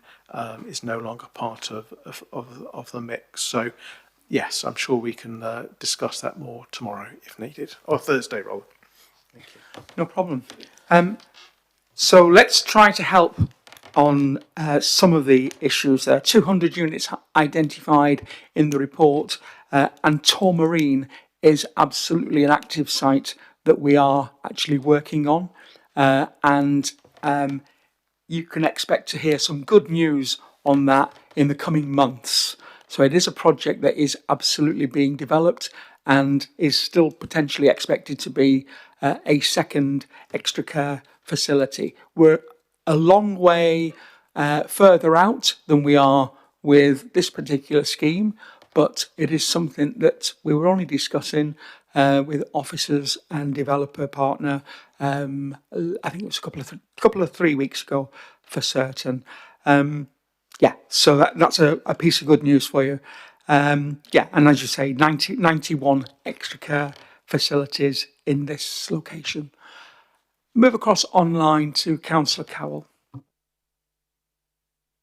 is no longer part of the mix. So yes, I'm sure we can discuss that more tomorrow if needed, or Thursday rather. Thank you. No problem. So let's try to help on some of the issues there. 200 units identified in the report, and Torbay is absolutely an active site that we are actually working on, and you can expect to hear some good news on that in the coming months. So it is a project that is absolutely being developed and is still potentially expected to be a second extra care facility. We're a long way further out than we are with this particular scheme, but it is something that we were only discussing with officers and developer partner. I think it was a couple of 3 weeks ago, for certain. Yeah, so that's a piece of good news for you. Yeah, and as you say, 91 extra care facilities in this location. Move across online to Councillor Cowell.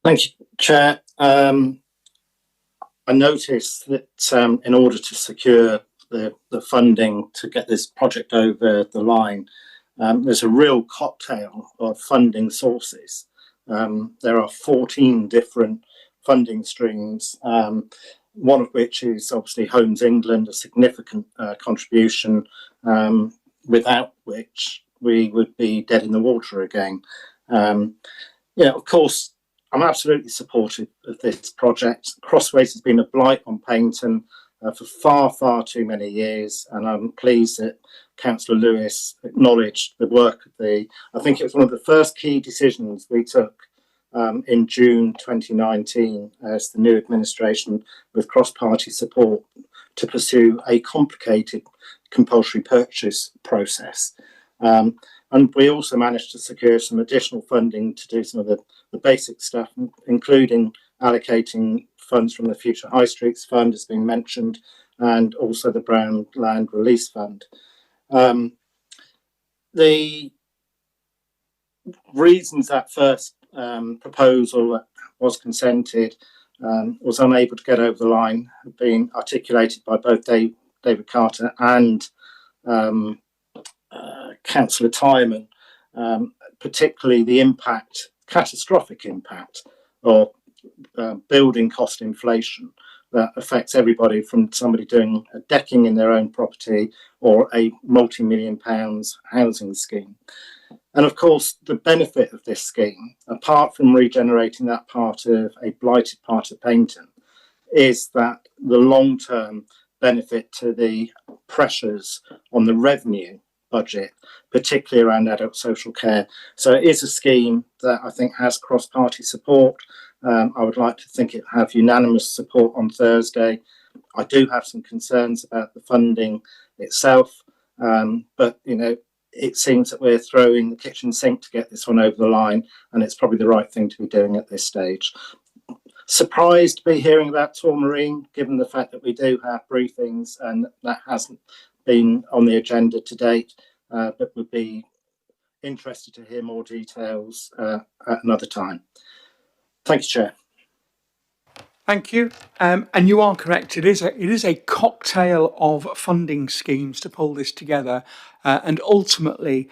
Thank you, Chair. I noticed that in order to secure the funding to get this project over the line, there's a real cocktail of funding sources. There are 14 different funding streams, one of which is obviously Homes England, a significant contribution, without which we would be dead in the water again. Of course, I'm absolutely supportive of this project. Crossways has been a blight on Paignton for far, far too many years, and I'm pleased that Councillor Lewis acknowledged the work of I think it was one of the first key decisions we took in June 2019 as the new administration with cross-party support to pursue a complicated compulsory purchase process. And we also managed to secure some additional funding to do some of the basic stuff, including allocating funds from the Future High Streets Fund, has been mentioned, and also the Brown Land Release Fund. The reasons that first proposal that was consented was unable to get over the line have been articulated by both David Carter and Councillor Tyman, particularly the impact, catastrophic impact of building cost inflation that affects everybody from somebody doing a decking in their own property or a multi-million pounds housing scheme. And of course, the benefit of this scheme, apart from regenerating that part of a blighted part of Paignton, is that the long-term benefit to the pressures on the revenue budget, particularly around adult social care. So it is a scheme that I think has cross-party support. I would like to think it have unanimous support on Thursday. I do have some concerns about the funding itself, but it seems that we're throwing the kitchen sink to get this one over the line, and it's probably the right thing to be doing at this stage. Surprised to be hearing about Torbay, given the fact that we do have briefings and that hasn't been on the agenda to date, but would be interested to hear more details at another time. Thank you, Chair. Thank you. And you are correct. It is a cocktail of funding schemes to pull this together. And ultimately,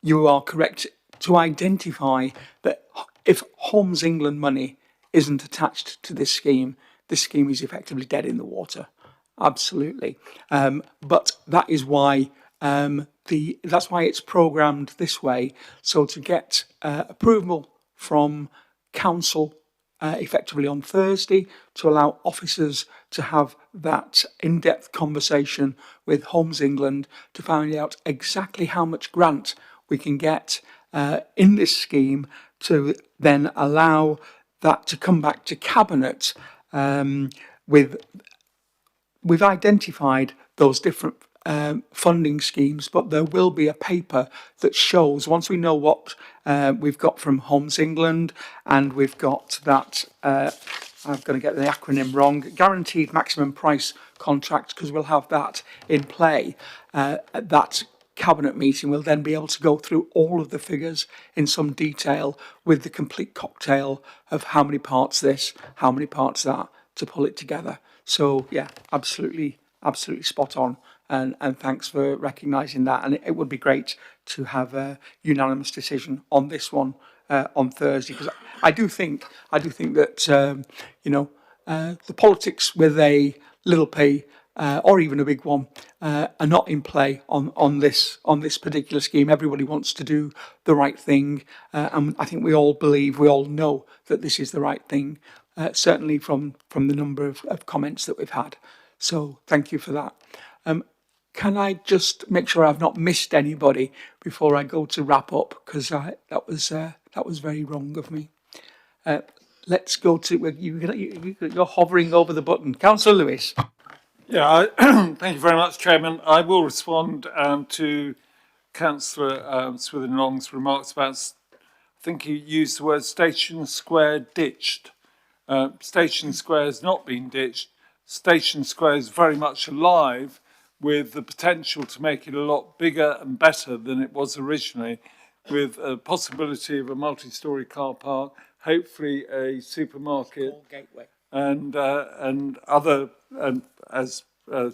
you are correct to identify that if Homes England money isn't attached to this scheme is effectively dead in the water. Absolutely. But that is why that's why it's programmed this way. So to get approval from council effectively on Thursday to allow officers to have that in-depth conversation with Homes England to find out exactly how much grant we can get in this scheme to then allow that to come back to Cabinet we've identified those different funding schemes, but there will be a paper that shows, once we know what we've got from Homes England, and we've got that, I'm going to get the acronym wrong, guaranteed maximum price contract, because we'll have that in play at that Cabinet meeting. We'll then be able to go through all of the figures in some detail with the complete cocktail of how many parts this, how many parts that, to pull it together. So yeah, absolutely spot on, and thanks for recognising that. And it would be great to have a unanimous decision on this one on Thursday, because I do think that the politics with a little p or even a big one are not in play on this particular scheme. Everybody wants to do the right thing, and I think we all know that this is the right thing. Certainly from the number of comments that we've had. So thank you for that. Can I just make sure I've not missed anybody before I go to wrap up? Because that was very wrong of me. Let's go to, you're hovering over the button. Councillor Lewis. Yeah, thank you very much, Chairman. I will respond to Councillor Swithin-Long's remarks about think he used the word Station Square ditched. Station Square has not been ditched. Station Square is very much alive with the potential to make it a lot bigger and better than it was originally, with a possibility of a multi-storey car park, hopefully a supermarket, Gateway. and other, and as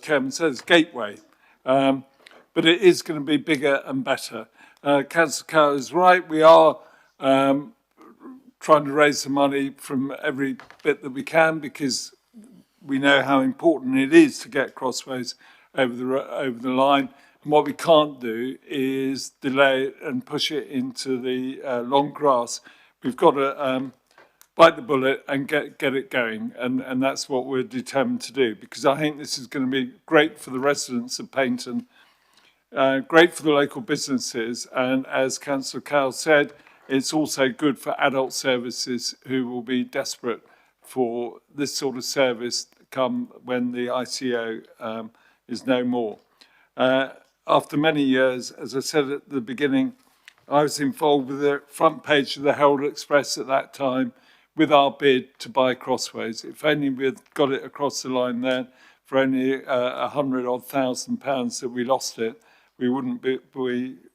Chairman says, gateway. But it is going to be bigger and better. Councillor Cow is right. We are trying to raise the money from every bit that we can, because we know how important it is to get Crossways over the line. And what we can't do is delay it and push it into the long grass. We've got to bite the bullet and get it going, and that's what we're determined to do, because I think this is going to be great for the residents of Paignton, great for the local businesses, and as Councillor Cowell said, it's also good for adult services who will be desperate for this sort of service come when the ICO is no more. After many years, as I said at the beginning, I was involved with the front page of the Herald Express at that time with our bid to buy Crossways. If only we'd got it across the line then for only £100,000 that we lost it, we wouldn't be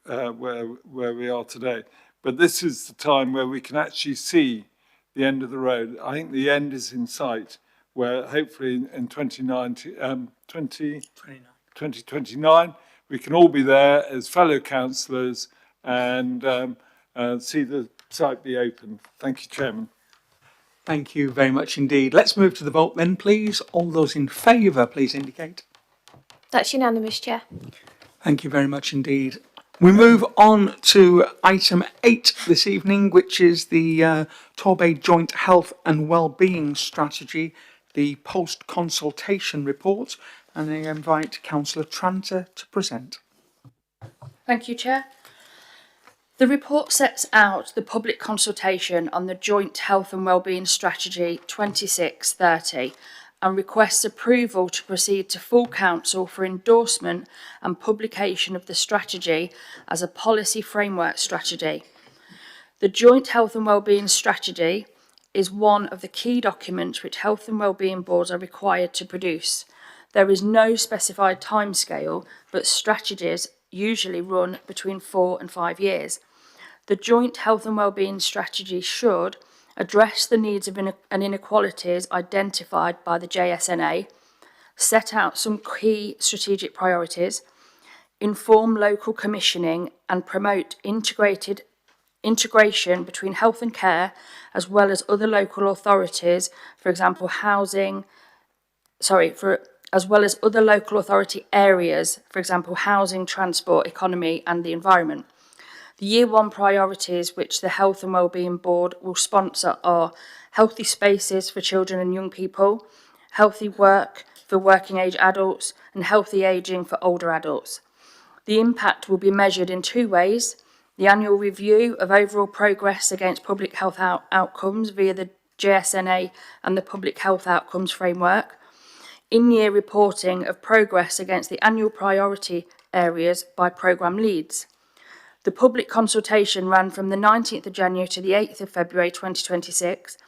where we are today. But this is the time where we can actually see the end of the road. I think the end is in sight, where hopefully in 2029 we can all be there as fellow councillors and see the site be open. Thank you, Chairman. Thank you very much indeed. Let's move to the vote then, please. All those in favour, please indicate. That's unanimous, Chair. Thank you very much indeed. We move on to item 8 this evening, which is the Torbay Joint Health and Wellbeing Strategy, the post-consultation report, and I invite Councillor Tranter to present. Thank you, Chair. The report sets out the public consultation on the Joint Health and Wellbeing Strategy 2630 and requests approval to proceed to full council for endorsement and publication of the strategy as a policy framework strategy. The Joint Health and Wellbeing Strategy is one of the key documents which health and wellbeing boards are required to produce. There is no specified timescale, but strategies usually run between 4 and 5 years. The Joint Health and Wellbeing Strategy should address the needs of and inequalities identified by the JSNA, set out some key strategic priorities, inform local commissioning and promote integration between health and care, as well as other local authorities, for example, as well as other local authority areas, for example, housing, transport, economy and the environment. The Year 1 priorities which the Health and Wellbeing Board will sponsor are healthy spaces for children and young people, healthy work for working age adults and healthy ageing for older adults. The impact will be measured in 2 ways: the annual review of overall progress against public health outcomes via the JSNA and the Public Health Outcomes Framework, in-year reporting of progress against the annual priority areas by programme leads. The public consultation ran from the 19th of January to the 8th of February 2026.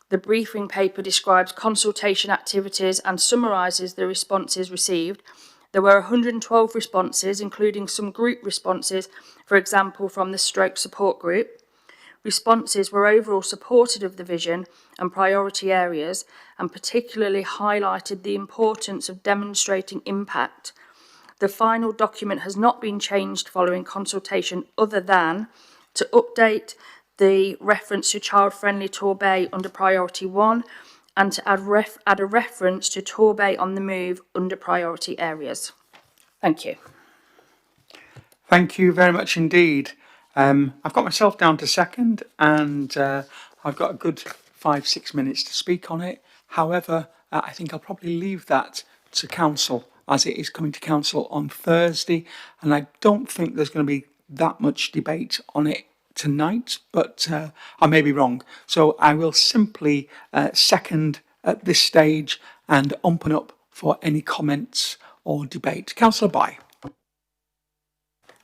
The briefing paper describes consultation activities and summarises the responses received. There were 112 responses, including some group responses, for example, from the Stroke Support Group. Responses were overall supportive of the vision and priority areas, and particularly highlighted the importance of demonstrating impact. The final document has not been changed following consultation, other than to update the reference to child-friendly Torbay under priority 1 and to add a reference to Torbay on the move under priority areas. Thank you. Thank you very much indeed. I've got myself down to second, and I've got a good 5-6 minutes to speak on it. However, I think I'll probably leave that to council, as it is coming to council on Thursday, and I don't think there's going to be that much debate on it tonight, but I may be wrong. So I will simply second at this stage and open up for any comments or debate. Councillor Bye.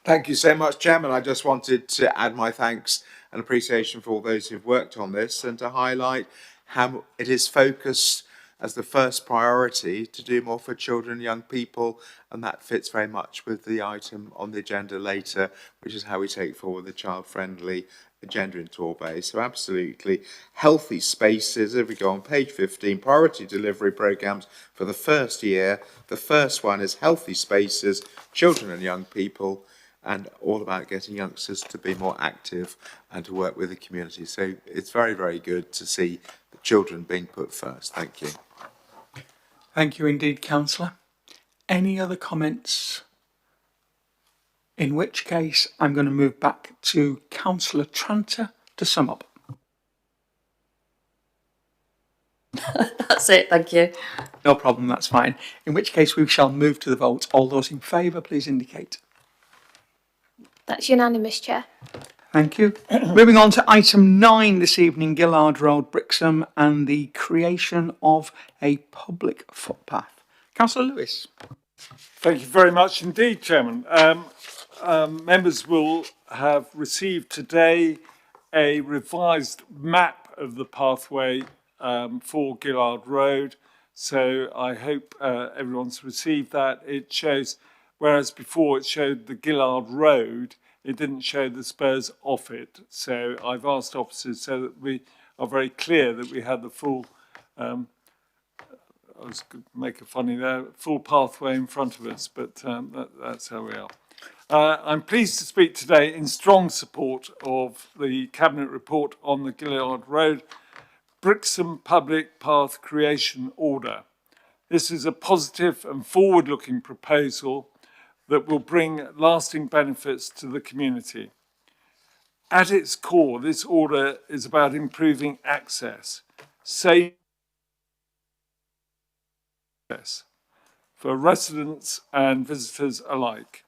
Thank you so much, Chairman. I just wanted to add my thanks and appreciation for all those who've worked on this, and to highlight how it is focused as the first priority to do more for children and young people, and that fits very much with the item on the agenda later, which is how we take forward the child-friendly agenda in Torbay. So absolutely healthy spaces. If we go on page 15, priority delivery programmes for the first year. The first one is healthy spaces, children and young people, and all about getting youngsters to be more active and to work with the community. So it's very, very good to see the children being put first. Thank you. Thank you indeed, Councillor. Any other comments? In which case, I'm going to move back to Councillor Tranter to sum up. That's it, thank you. No problem, that's fine. In which case, we shall move to the vote. All those in favour, please indicate. That's unanimous, Chair. Thank you. Moving on to item 9 this evening, Gillard Road, Brixham, and the creation of a public footpath. Councillor Lewis. Thank you very much indeed, Chairman. Members will have received today a revised map of the pathway for Gillard Road. So I hope everyone's received that. It shows, whereas before it showed the Gillard Road, it didn't show the spurs off it. So I've asked officers so that we are very clear that we had the full, I was going to make a funny there, full pathway in front of us, but that's how we are. I'm pleased to speak today in strong support of the Cabinet report on the Gillard Road Brixham Public Path Creation Order. This is a positive and forward-looking proposal that will bring lasting benefits to the community. At its core, this order is about improving access, safe access for residents and visitors alike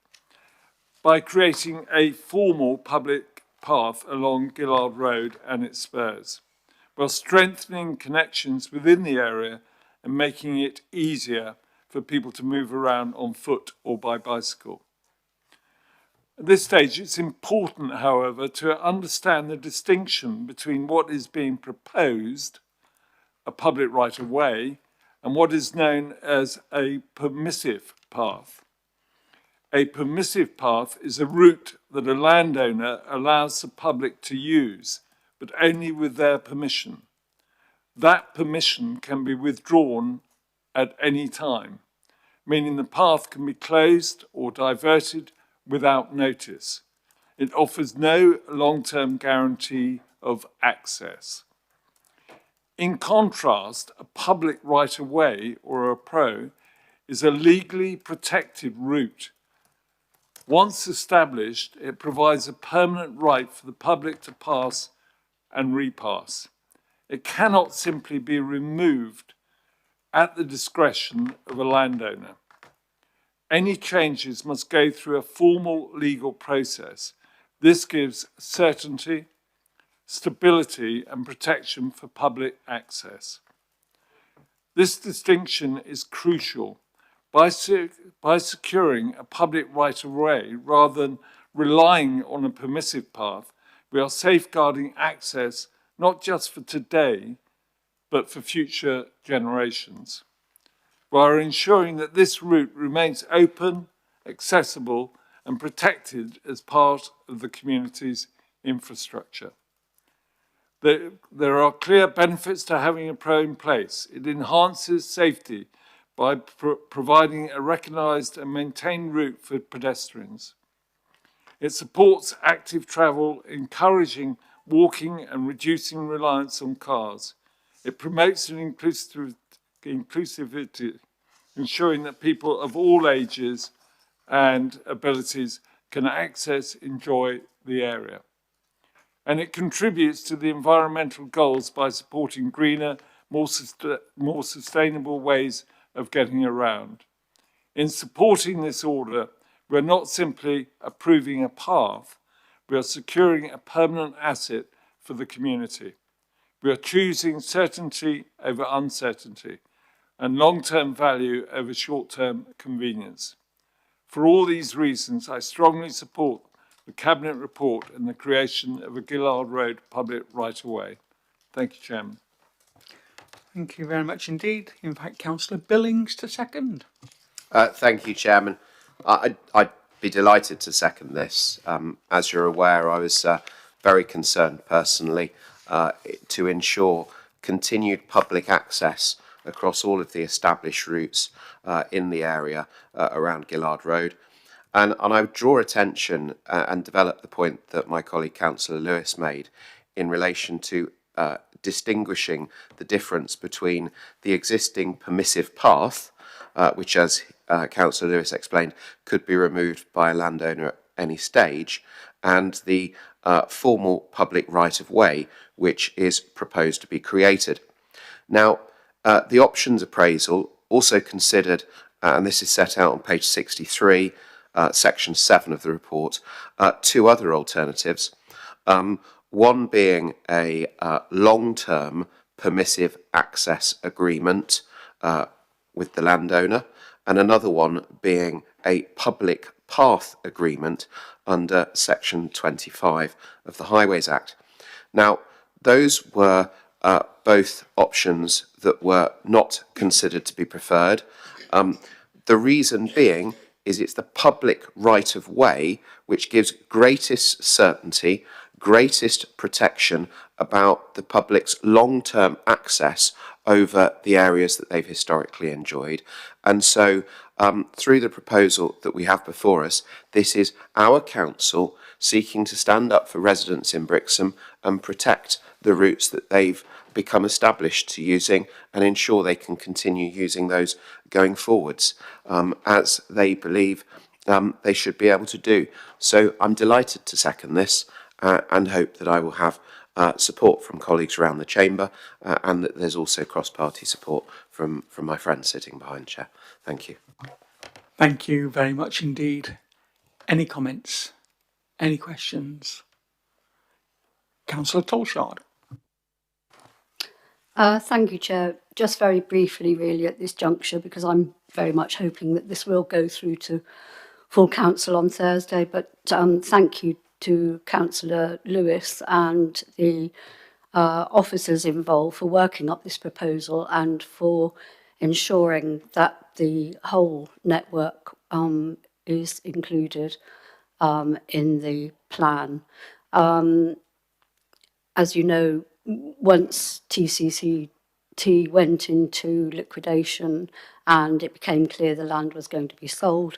by creating a formal public path along Gillard Road and its spurs, while strengthening connections within the area and making it easier for people to move around on foot or by bicycle. At this stage, it's important, however, to understand the distinction between what is being proposed, a public right-of-way, and what is known as a permissive path. A permissive path is a route that a landowner allows the public to use, but only with their permission. That permission can be withdrawn at any time, meaning the path can be closed or diverted without notice. It offers no long-term guarantee of access. In contrast, a public right-of-way, or a PRO, is a legally protected route. Once established, it provides a permanent right for the public to pass and repass. It cannot simply be removed at the discretion of a landowner. Any changes must go through a formal legal process. This gives certainty, stability, and protection for public access. This distinction is crucial. By securing a public right-of-way rather than relying on a permissive path, we are safeguarding access not just for today, but for future generations. We are ensuring that this route remains open, accessible, and protected as part of the community's infrastructure. There are clear benefits to having a PRO in place. It enhances safety by providing a recognised and maintained route for pedestrians. It supports active travel, encouraging walking and reducing reliance on cars. It promotes an inclusivity, ensuring that people of all ages and abilities can access, enjoy the area. And it contributes to the environmental goals by supporting greener, more sustainable ways of getting around. In supporting this order, we're not simply approving a path, we are securing a permanent asset for the community. We are choosing certainty over uncertainty and long-term value over short-term convenience. For all these reasons, I strongly support the Cabinet report and the creation of a Gillard Road public right-of-way. Thank you, Chairman. Thank you very much indeed. Invite Councillor Billings to second. Thank you, Chairman. I'd be delighted to second this. As you're aware, I was very concerned personally to ensure continued public access across all of the established routes in the area around Gillard Road. And I would draw attention and develop the point that my colleague Councillor Lewis made in relation to distinguishing the difference between the existing permissive path, which, as Councillor Lewis explained, could be removed by a landowner at any stage, and the formal public right-of-way, which is proposed to be created. Now, the options appraisal also considered, and this is set out on page 63, section 7 of the report, two other alternatives. One being a long-term permissive access agreement with the landowner, and another one being a public path agreement under section 25 of the Highways Act. Now, those were both options that were not considered to be preferred. The reason being is it's the public right of way which gives greatest certainty, greatest protection about the public's long-term access over the areas that they've historically enjoyed. And so through the proposal that we have before us, this is our council seeking to stand up for residents in Brixham and protect the routes that they've become established to using and ensure they can continue using those going forwards, as they believe they should be able to do. So I'm delighted to second this and hope that I will have support from colleagues around the chamber and that there's also cross-party support from my friends sitting behind Chair. Thank you. Thank you very much indeed. Any comments? Any questions? Councillor Tolshard. Thank you, Chair. Just very briefly, really, at this juncture, because I'm very much hoping that this will go through to full council on Thursday. But thank you to Councillor Lewis and the officers involved for working up this proposal and for ensuring that the whole network is included in the plan. As you know, once TCCT went into liquidation and it became clear the land was going to be sold,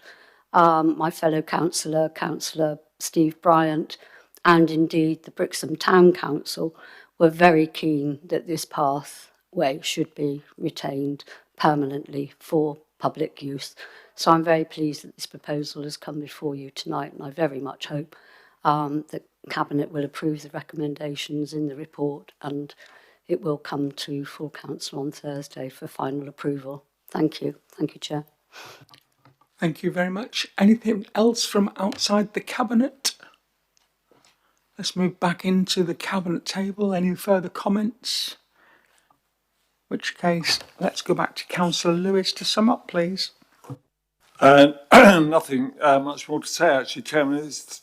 my fellow councillor, Councillor Steve Bryant, and indeed the Brixham Town Council were very keen that this pathway should be retained permanently for public use. So I'm very pleased that this proposal has come before you tonight, and I very much hope that Cabinet will approve the recommendations in the report and it will come to full council on Thursday for final approval. Thank you. Thank you, Chair. Thank you very much. Anything else from outside the Cabinet? Let's move back into the Cabinet table. Any further comments? In which case, let's go back to Councillor Lewis to sum up, please. Nothing much more to say, actually, Chairman. It's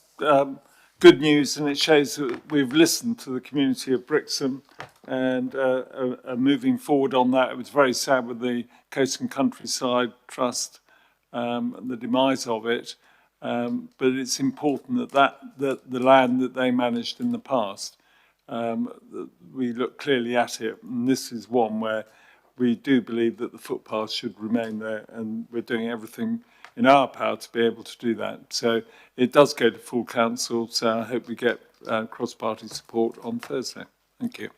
good news, and it shows that we've listened to the community of Brixham and are moving forward on that. It was very sad with the Coast and Countryside Trust and the demise of it, but it's important that the land that they managed in the past, we look clearly at it, and this is one where we do believe that the footpath should remain there, and we're doing everything in our power to be able to do that. So it does go to full council, so I hope we get cross-party support on Thursday. Thank you.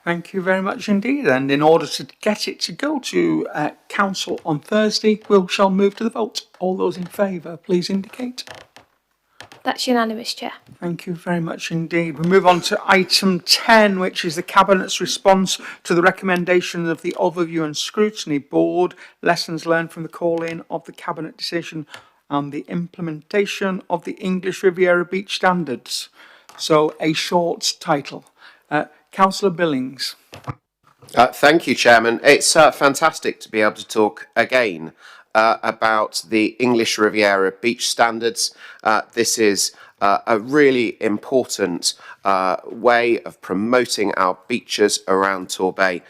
Thank you very much indeed. And in order to get it to go to council on Thursday, we shall move to the vote. All those in favour, please indicate. That's unanimous, Chair. Thank you very much indeed. We move on to item 10, which is the Cabinet's response to the recommendation of the Overview and Scrutiny Board, lessons learned from the call-in of the Cabinet decision and the implementation of the English Riviera Beach Standards. So a short title. Councillor Billings. Thank you, Chairman. It's fantastic to be able to talk again about the English Riviera beach standards. This is a really important way of promoting our beaches around Torbay.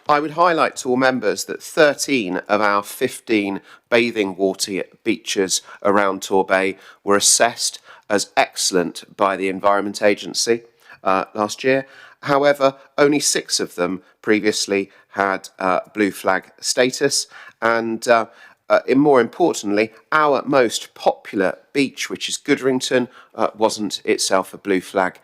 I would highlight to all members that 13 of our 15 bathing water beaches around Torbay were assessed as excellent by the Environment Agency last year. However, only 6 of them previously had blue flag status, and more importantly, our most popular beach, which is Goodrington, wasn't itself a blue flag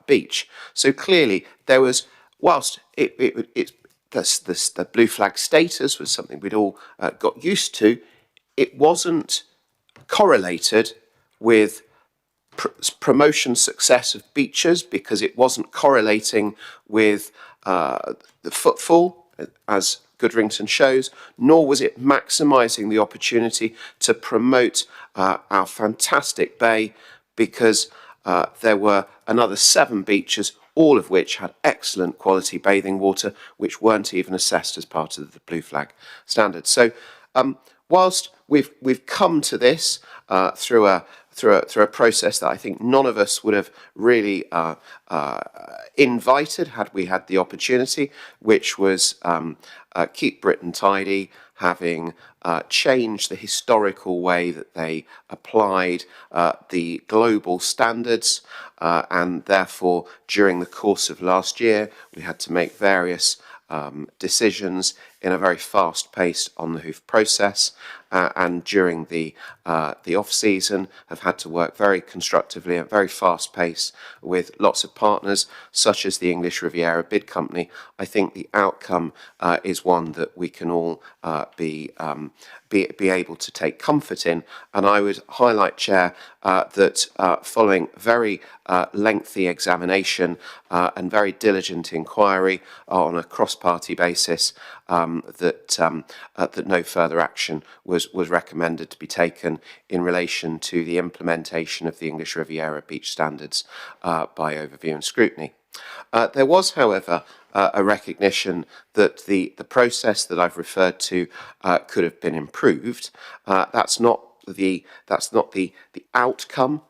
beach. So clearly there was, whilst the blue flag status was something we'd all got used to, it wasn't correlated with promotion success of beaches, because it wasn't correlating with the footfall, as Goodrington shows, nor was it maximising the opportunity to promote our fantastic bay, because there were another 7 beaches, all of which had excellent quality bathing water, which weren't even assessed as part of the blue flag standard. So whilst we've come to this through a process that I think none of us would have really invited had we had the opportunity, which was Keep Britain Tidy, having changed the historical way that they applied the global standards, and therefore during the course of last year we had to make various decisions in a very fast-paced on-the-hoof process, and during the off-season have had to work very constructively at very fast pace with lots of partners, such as the English Riviera Bid Company. I think the outcome is one that we can all be able to take comfort in. And I would highlight, Chair, that following very lengthy examination and very diligent inquiry on a cross-party basis, that no further action was recommended to be taken in relation to the implementation of the English Riviera beach standards by overview and scrutiny. There was, however, a recognition that the process that I've referred to could have been improved. That's not the outcome.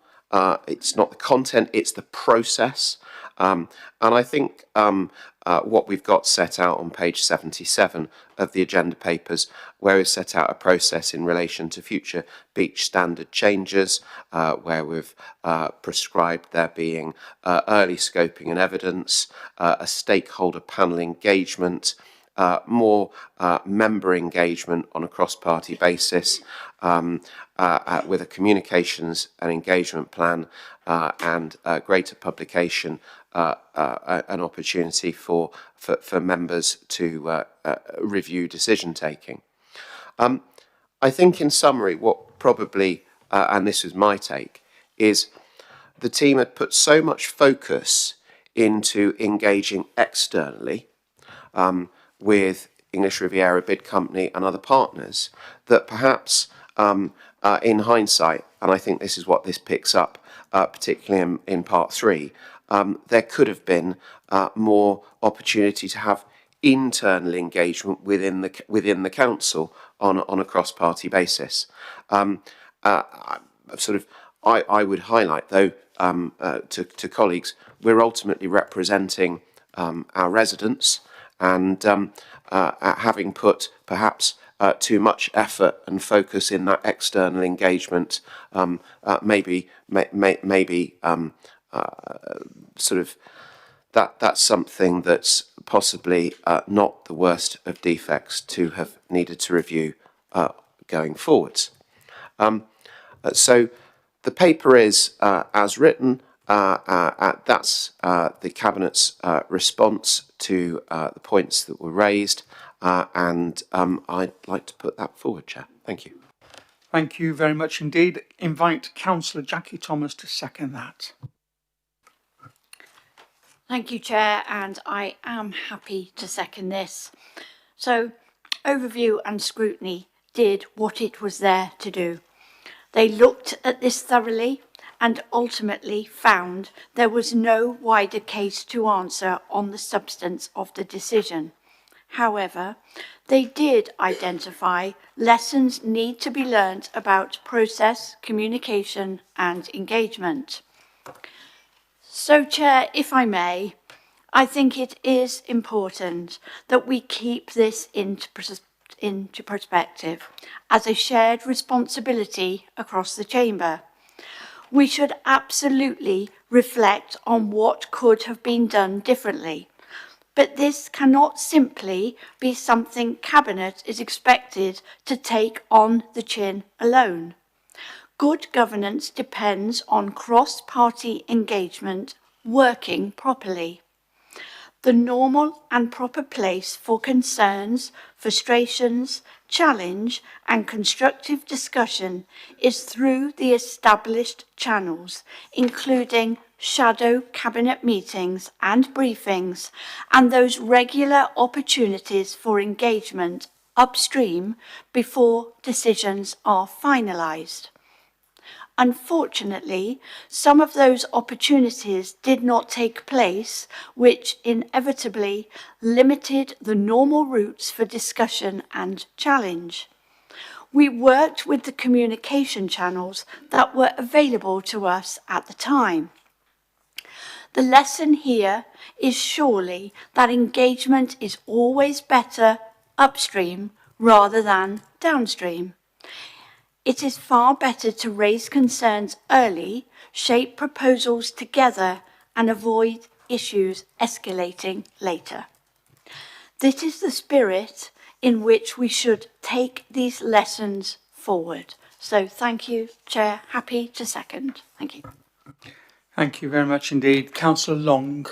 It's not the content. It's the process. And I think what we've got set out on page 77 of the agenda papers, where we've set out a process in relation to future beach standard changes, where we've prescribed there being early scoping and evidence, a stakeholder panel engagement, more member engagement on a cross-party basis, with a communications and engagement plan, and greater publication, an opportunity for members to review decision taking. I think in summary what probably, and this is my take, is the team had put so much focus into engaging externally with English Riviera Bid Company and other partners that perhaps in hindsight, and I think this is what this picks up, particularly in part 3, there could have been more opportunity to have internal engagement within the council on a cross-party basis. I would highlight, though, to colleagues, we're ultimately representing our residents, and having put perhaps too much effort and focus in that external engagement, maybe that's something that's possibly not the worst of defects to have needed to review going forwards. So the paper is as written. That's the Cabinet's response to the points that were raised, and I'd like to put that forward, Chair. Thank you. Thank you very much indeed. Invite Councillor Jackie Thomas to second that. Thank you, Chair, and I am happy to second this. So, overview and scrutiny did what it was there to do. They looked at this thoroughly and ultimately found there was no wider case to answer on the substance of the decision. However, they did identify lessons need to be learnt about process, communication and engagement. So, Chair, if I may, I think it is important that we keep this into perspective as a shared responsibility across the Chamber. We should absolutely reflect on what could have been done differently, but this cannot simply be something Cabinet is expected to take on the chin alone. Good governance depends on cross-party engagement working properly. The normal and proper place for concerns, frustrations, challenge and constructive discussion is through the established channels, including shadow cabinet meetings and briefings, and those regular opportunities for engagement upstream before decisions are finalised. Unfortunately, some of those opportunities did not take place, which inevitably limited the normal routes for discussion and challenge. We worked with the communication channels that were available to us at the time. The lesson here is surely that engagement is always better upstream rather than downstream. It is far better to raise concerns early, shape proposals together, and avoid issues escalating later. This is the spirit in which we should take these lessons forward. So thank you, Chair. Happy to second. Thank you. Thank you very much indeed. Councillor Long,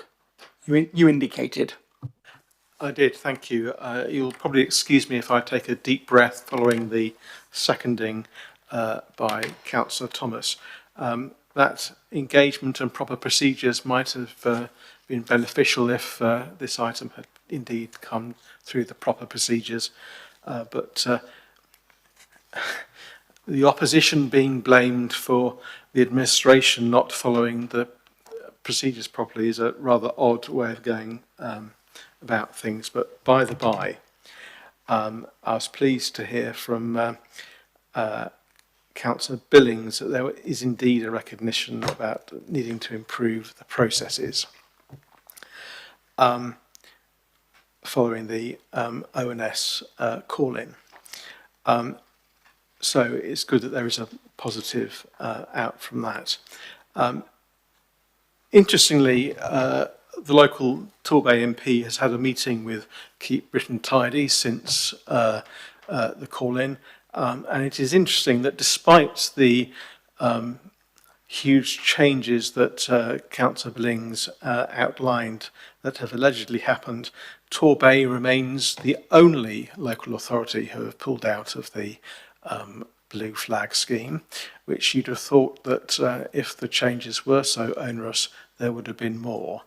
you indicated. I did, thank you. You'll probably excuse me if I take a deep breath following the seconding by Councillor Thomas. That engagement and proper procedures might have been beneficial if this item had indeed come through the proper procedures, but the opposition being blamed for the administration not following the procedures properly is a rather odd way of going about things, but by the by, I was pleased to hear from Councillor Billings that there is indeed a recognition about needing to improve the processes following the ONS call-in. So it's good that there is a positive out from that. Interestingly, the local Torbay MP has had a meeting with Keep Britain Tidy since the call-in, and it is interesting that despite the huge changes that Councillor Billings outlined that have allegedly happened, Torbay remains the only local authority who have pulled out of the blue flag scheme, which you'd have thought that if the changes were so onerous, there would have been more.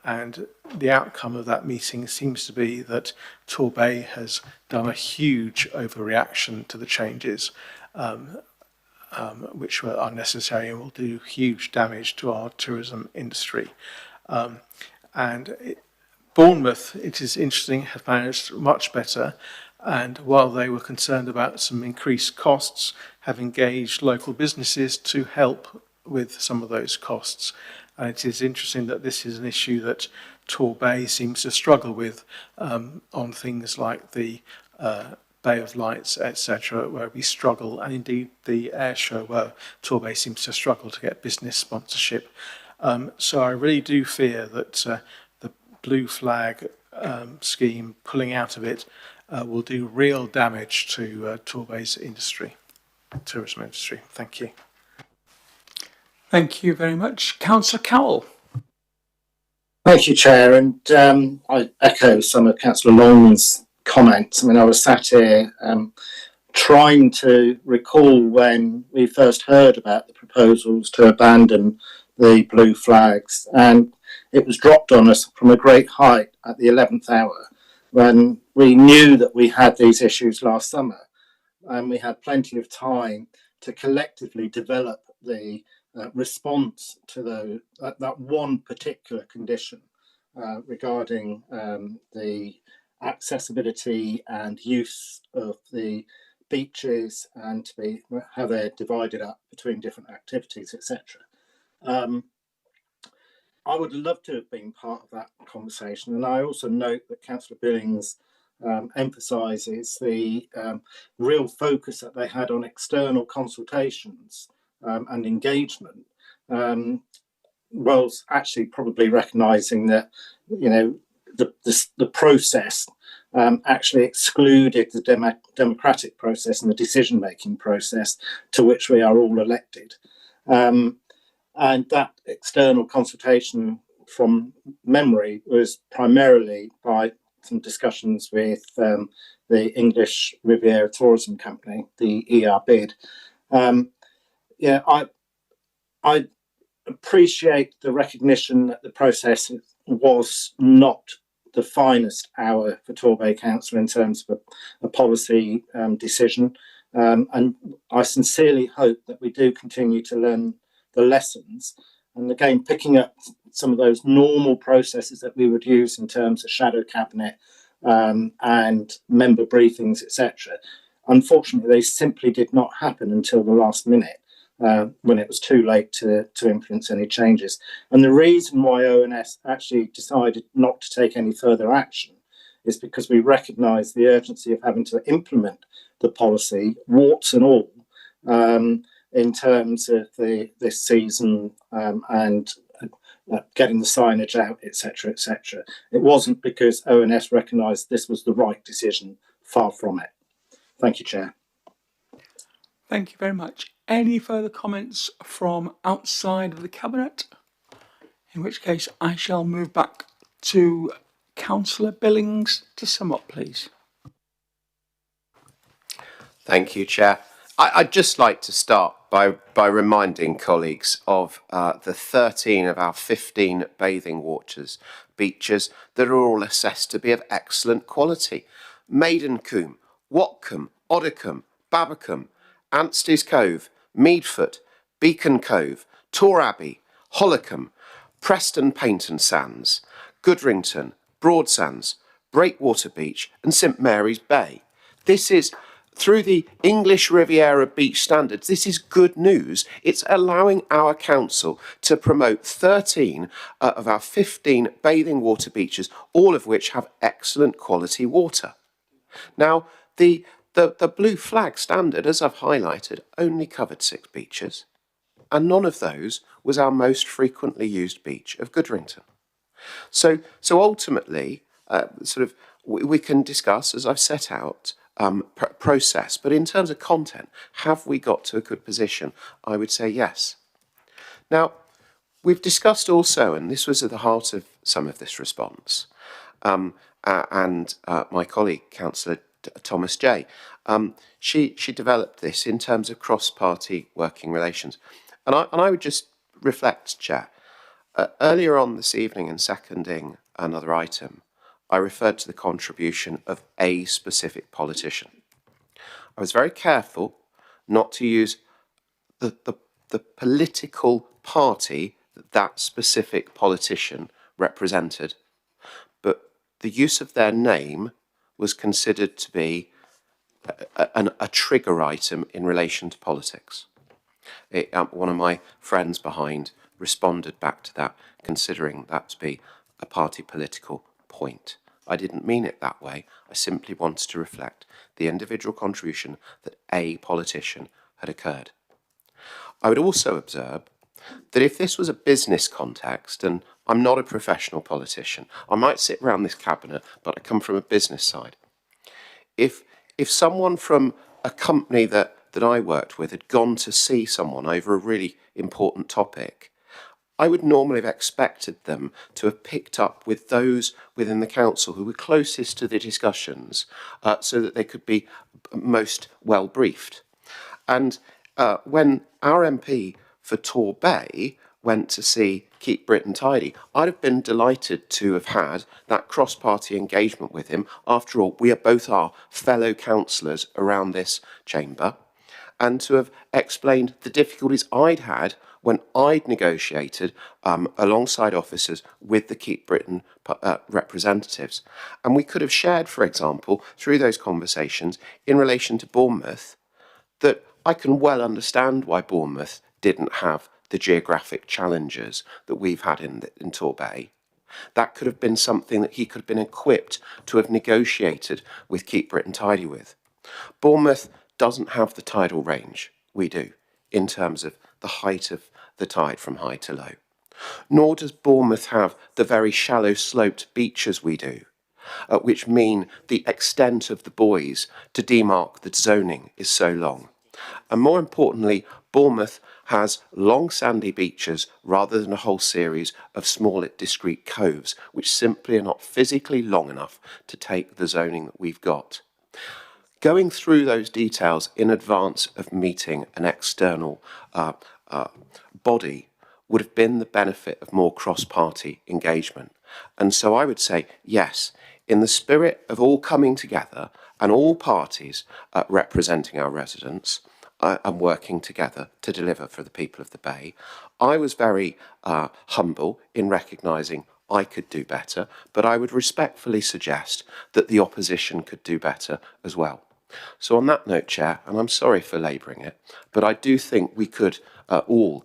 And the outcome of that meeting seems to be that Torbay has done a huge overreaction to the changes, which were unnecessary and will do huge damage to our tourism industry. Bournemouth, it is interesting, have managed much better, and while they were concerned about some increased costs, have engaged local businesses to help with some of those costs. And it is interesting that this is an issue that Torbay seems to struggle with on things like the Bay of Lights, etc., where we struggle, and indeed the air show where Torbay seems to struggle to get business sponsorship. So I really do fear that the blue flag scheme, pulling out of it, will do real damage to Torbay's industry, tourism industry. Thank you. Thank you very much. Councillor Cowell. Thank you, Chair, and I echo some of Councillor Long's comments. I mean, I was sat here trying to recall when we first heard about the proposals to abandon the blue flags, and it was dropped on us from a great height at the 11th hour when we knew that we had these issues last summer, and we had plenty of time to collectively develop the response to that one particular condition regarding the accessibility and use of the beaches and to be how they're divided up between different activities, etc. I would love to have been part of that conversation, and I also note that Councillor Billings emphasises the real focus that they had on external consultations and engagement, whilst actually probably recognising that, you know, the process actually excluded the democratic process and the decision-making process to which we are all elected. And that external consultation, from memory, was primarily by some discussions with the English Riviera Tourism Company, the ERBID. Yeah, I appreciate the recognition that the process was not the finest hour for Torbay Council in terms of a policy decision. And I sincerely hope that we do continue to learn the lessons, and again picking up some of those normal processes that we would use in terms of shadow cabinet and member briefings, etc. Unfortunately, they simply did not happen until the last minute, when it was too late to influence any changes. And the reason why ONS actually decided not to take any further action is because we recognise the urgency of having to implement the policy, warts and all, in terms of this season and getting the signage out, etc., etc. It wasn't because ONS recognised this was the right decision, far from it. Thank you, Chair. Thank you very much. Any further comments from outside of the Cabinet? In which case I shall move back to Councillor Billings to sum up, please. Thank you, Chair. I'd just like to start by reminding colleagues of the 13 of our 15 bathing beaches that are all assessed to be of excellent quality. Maidencombe, Watcombe, Oddicombe, Babbacombe, Anstey's Cove, Meadfoot, Beacon Cove, Torbay, Hollicombe, Preston Paignton Sands, Goodrington, Broadsands, Breakwater Beach and St Mary's Bay. This is, through the English Riviera Beach Standards, this is good news. It's allowing our council to promote 13 of our 15 bathing water beaches, all of which have excellent quality water. Now, the blue flag standard, as I've highlighted, only covered 6 beaches, and none of those was our most frequently used beach of Goodrington. So ultimately, we can discuss, as I've set out, process, but in terms of content, have we got to a good position? I would say yes. Now, we've discussed also, and this was at the heart of some of this response, and my colleague, Councillor Thomas J, she developed this in terms of cross-party working relations. And I would just reflect, Chair, earlier on this evening in seconding another item, I referred to the contribution of a specific politician. I was very careful not to use the political party that specific politician represented, but the use of their name was considered to be a trigger item in relation to politics. One of my friends behind responded back to that, considering that to be a party political point. I didn't mean it that way. I simply wanted to reflect the individual contribution that a politician had occurred. I would also observe that if this was a business context, and I'm not a professional politician, I might sit around this cabinet, but I come from a business side. If someone from a company that I worked with had gone to see someone over a really important topic, I would normally have expected them to have picked up with those within the council who were closest to the discussions so that they could be most well briefed. And when our MP for Torbay went to see Keep Britain Tidy, I'd have been delighted to have had that cross-party engagement with him. After all, we are both our fellow councillors around this chamber, and to have explained the difficulties I'd had when I'd negotiated alongside officers with the Keep Britain representatives. And we could have shared, for example, through those conversations in relation to Bournemouth, that I can well understand why Bournemouth didn't have the geographic challenges that we've had in Torbay. That could have been something that he could have been equipped to have negotiated with Keep Britain Tidy with. Bournemouth doesn't have the tidal range we do in terms of the height of the tide from high to low. Nor does Bournemouth have the very shallow sloped beaches we do, which mean the extent of the buoys to demarc the zoning is so long. And more importantly, Bournemouth has long sandy beaches rather than a whole series of small discrete coves, which simply are not physically long enough to take the zoning that we've got. Going through those details in advance of meeting an external body would have been the benefit of more cross-party engagement. And so I would say, yes, in the spirit of all coming together and all parties representing our residents and working together to deliver for the people of the Bay, I was very humble in recognising I could do better, but I would respectfully suggest that the opposition could do better as well. So on that note, Chair, and I'm sorry for labouring it, but I do think we could all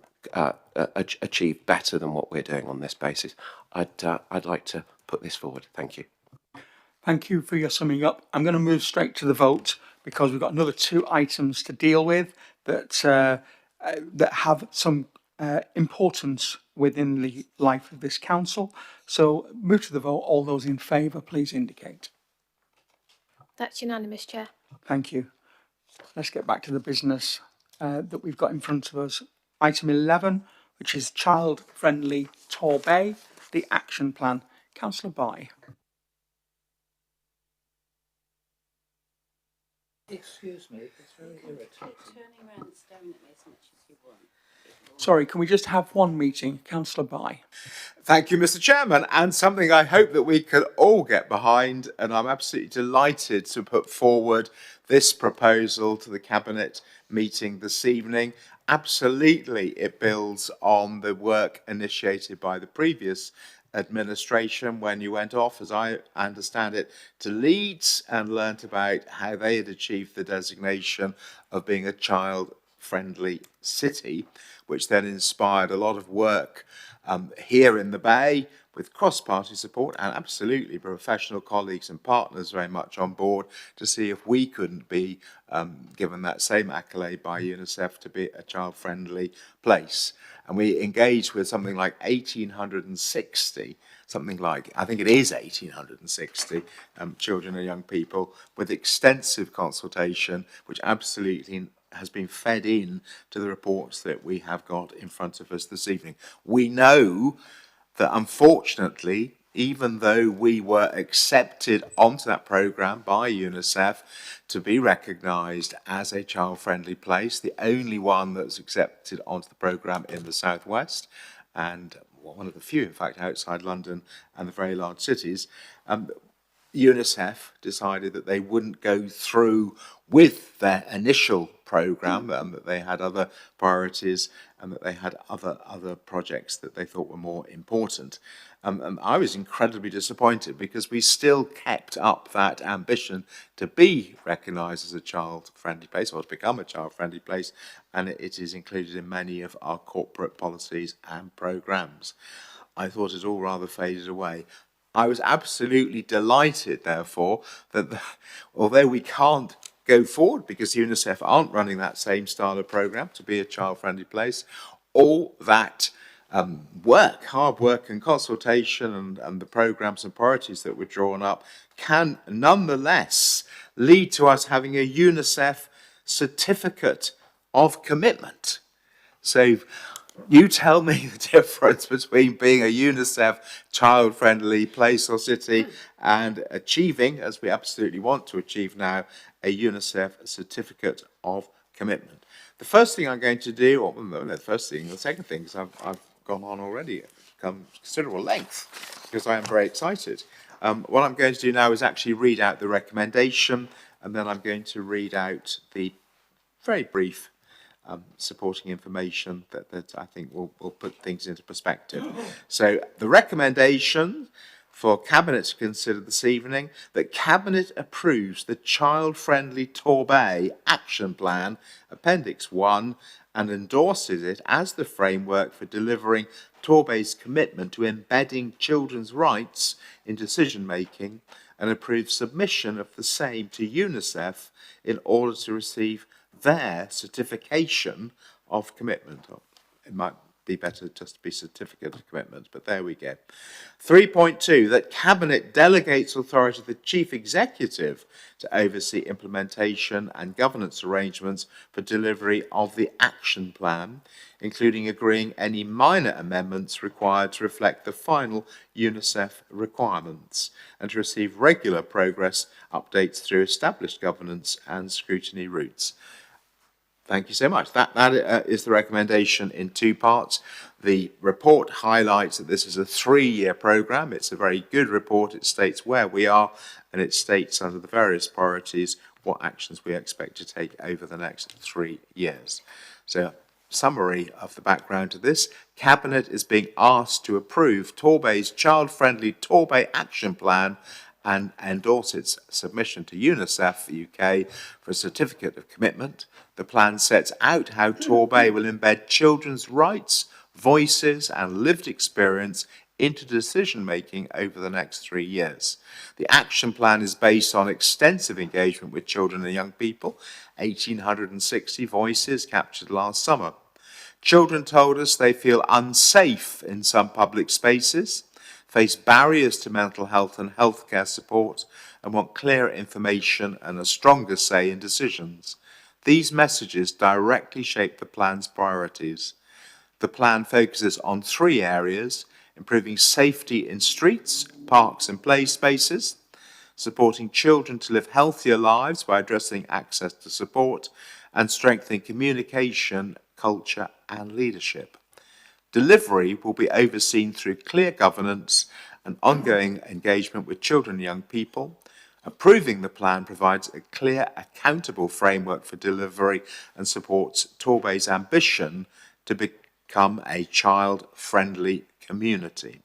achieve better than what we're doing on this basis. I'd like to put this forward. Thank you. Thank you for your summing up. I'm going to move straight to the vote because we've got another 2 items to deal with that have some importance within the life of this council. So move to the vote. All those in favour, please indicate. That's unanimous, Chair. Thank you. Let's get back to the business that we've got in front of us. Item 11, which is child-friendly Torbay, the action plan. Councillor Bye. Excuse me, it's very irritating. Turning around and staring at me as much as you want. Sorry, can we just have one meeting? Councillor Bye. Thank you, Mr. Chairman, and something I hope that we could all get behind, and I'm absolutely delighted to put forward this proposal to the Cabinet meeting this evening. Absolutely, it builds on the work initiated by the previous administration when you went off, as I understand it, to Leeds and learnt about how they had achieved the designation of being a child-friendly city, which then inspired a lot of work here in the Bay with cross-party support and absolutely professional colleagues and partners very much on board to see if we couldn't be given that same accolade by UNICEF to be a child-friendly place. And we engaged with something like 1,860, something like, I think it is 1,860 children and young people with extensive consultation, which absolutely has been fed in to the reports that we have got in front of us this evening. We know that unfortunately, even though we were accepted onto that programme by UNICEF to be recognised as a child-friendly place, the only one that's accepted onto the programme in the southwest, and one of the few, in fact, outside London and the very large cities, UNICEF decided that they wouldn't go through with their initial programme, that they had other priorities and that they had other projects that they thought were more important. I was incredibly disappointed because we still kept up that ambition to be recognised as a child-friendly place, or to become a child-friendly place, and it is included in many of our corporate policies and programmes. I thought it all rather faded away. I was absolutely delighted, therefore, that although we can't go forward because UNICEF aren't running that same style of programme to be a child-friendly place, all that hard work and consultation and the programmes and priorities that were drawn up can nonetheless lead to us having a UNICEF certificate of commitment. So you tell me the difference between being a UNICEF child-friendly place or city and achieving, as we absolutely want to achieve now, a UNICEF certificate of commitment. The first thing I'm going to do, or no, the second thing is I've gone on already, come considerable length, because I am very excited. What I'm going to do now is actually read out the recommendation, and then I'm going to read out the very brief supporting information that I think will put things into perspective. So the recommendation for Cabinet to consider this evening, that Cabinet approves the child-friendly Torbay Action Plan, Appendix 1, and endorses it as the framework for delivering Torbay's commitment to embedding children's rights in decision-making, and approves submission of the same to UNICEF in order to receive their certification of commitment. It might be better just to be certificate of commitment, but there we go. 3.2, that Cabinet delegates authority to the Chief Executive to oversee implementation and governance arrangements for delivery of the action plan, including agreeing any minor amendments required to reflect the final UNICEF requirements, and to receive regular progress updates through established governance and scrutiny routes. Thank you so much. That is the recommendation in two parts. The report highlights that this is a 3-year programme. It's a very good report. It states where we are, and it states under the various priorities what actions we expect to take over the next 3 years. So, summary of the background to this: Cabinet is being asked to approve Torbay's child-friendly Torbay Action Plan and endorse its submission to UNICEF UK for a certificate of commitment. The plan sets out how Torbay will embed children's rights, voices and lived experience into decision-making over the next 3 years. The action plan is based on extensive engagement with children and young people, 1,860 voices captured last summer. Children told us they feel unsafe in some public spaces, face barriers to mental health and healthcare support, and want clearer information and a stronger say in decisions. These messages directly shape the plan's priorities. The plan focuses on 3 areas: improving safety in streets, parks and play spaces, supporting children to live healthier lives by addressing access to support, and strengthening communication, culture and leadership. Delivery will be overseen through clear governance and ongoing engagement with children and young people. Approving the plan provides a clear, accountable framework for delivery and supports Torbay's ambition to become a child-friendly community.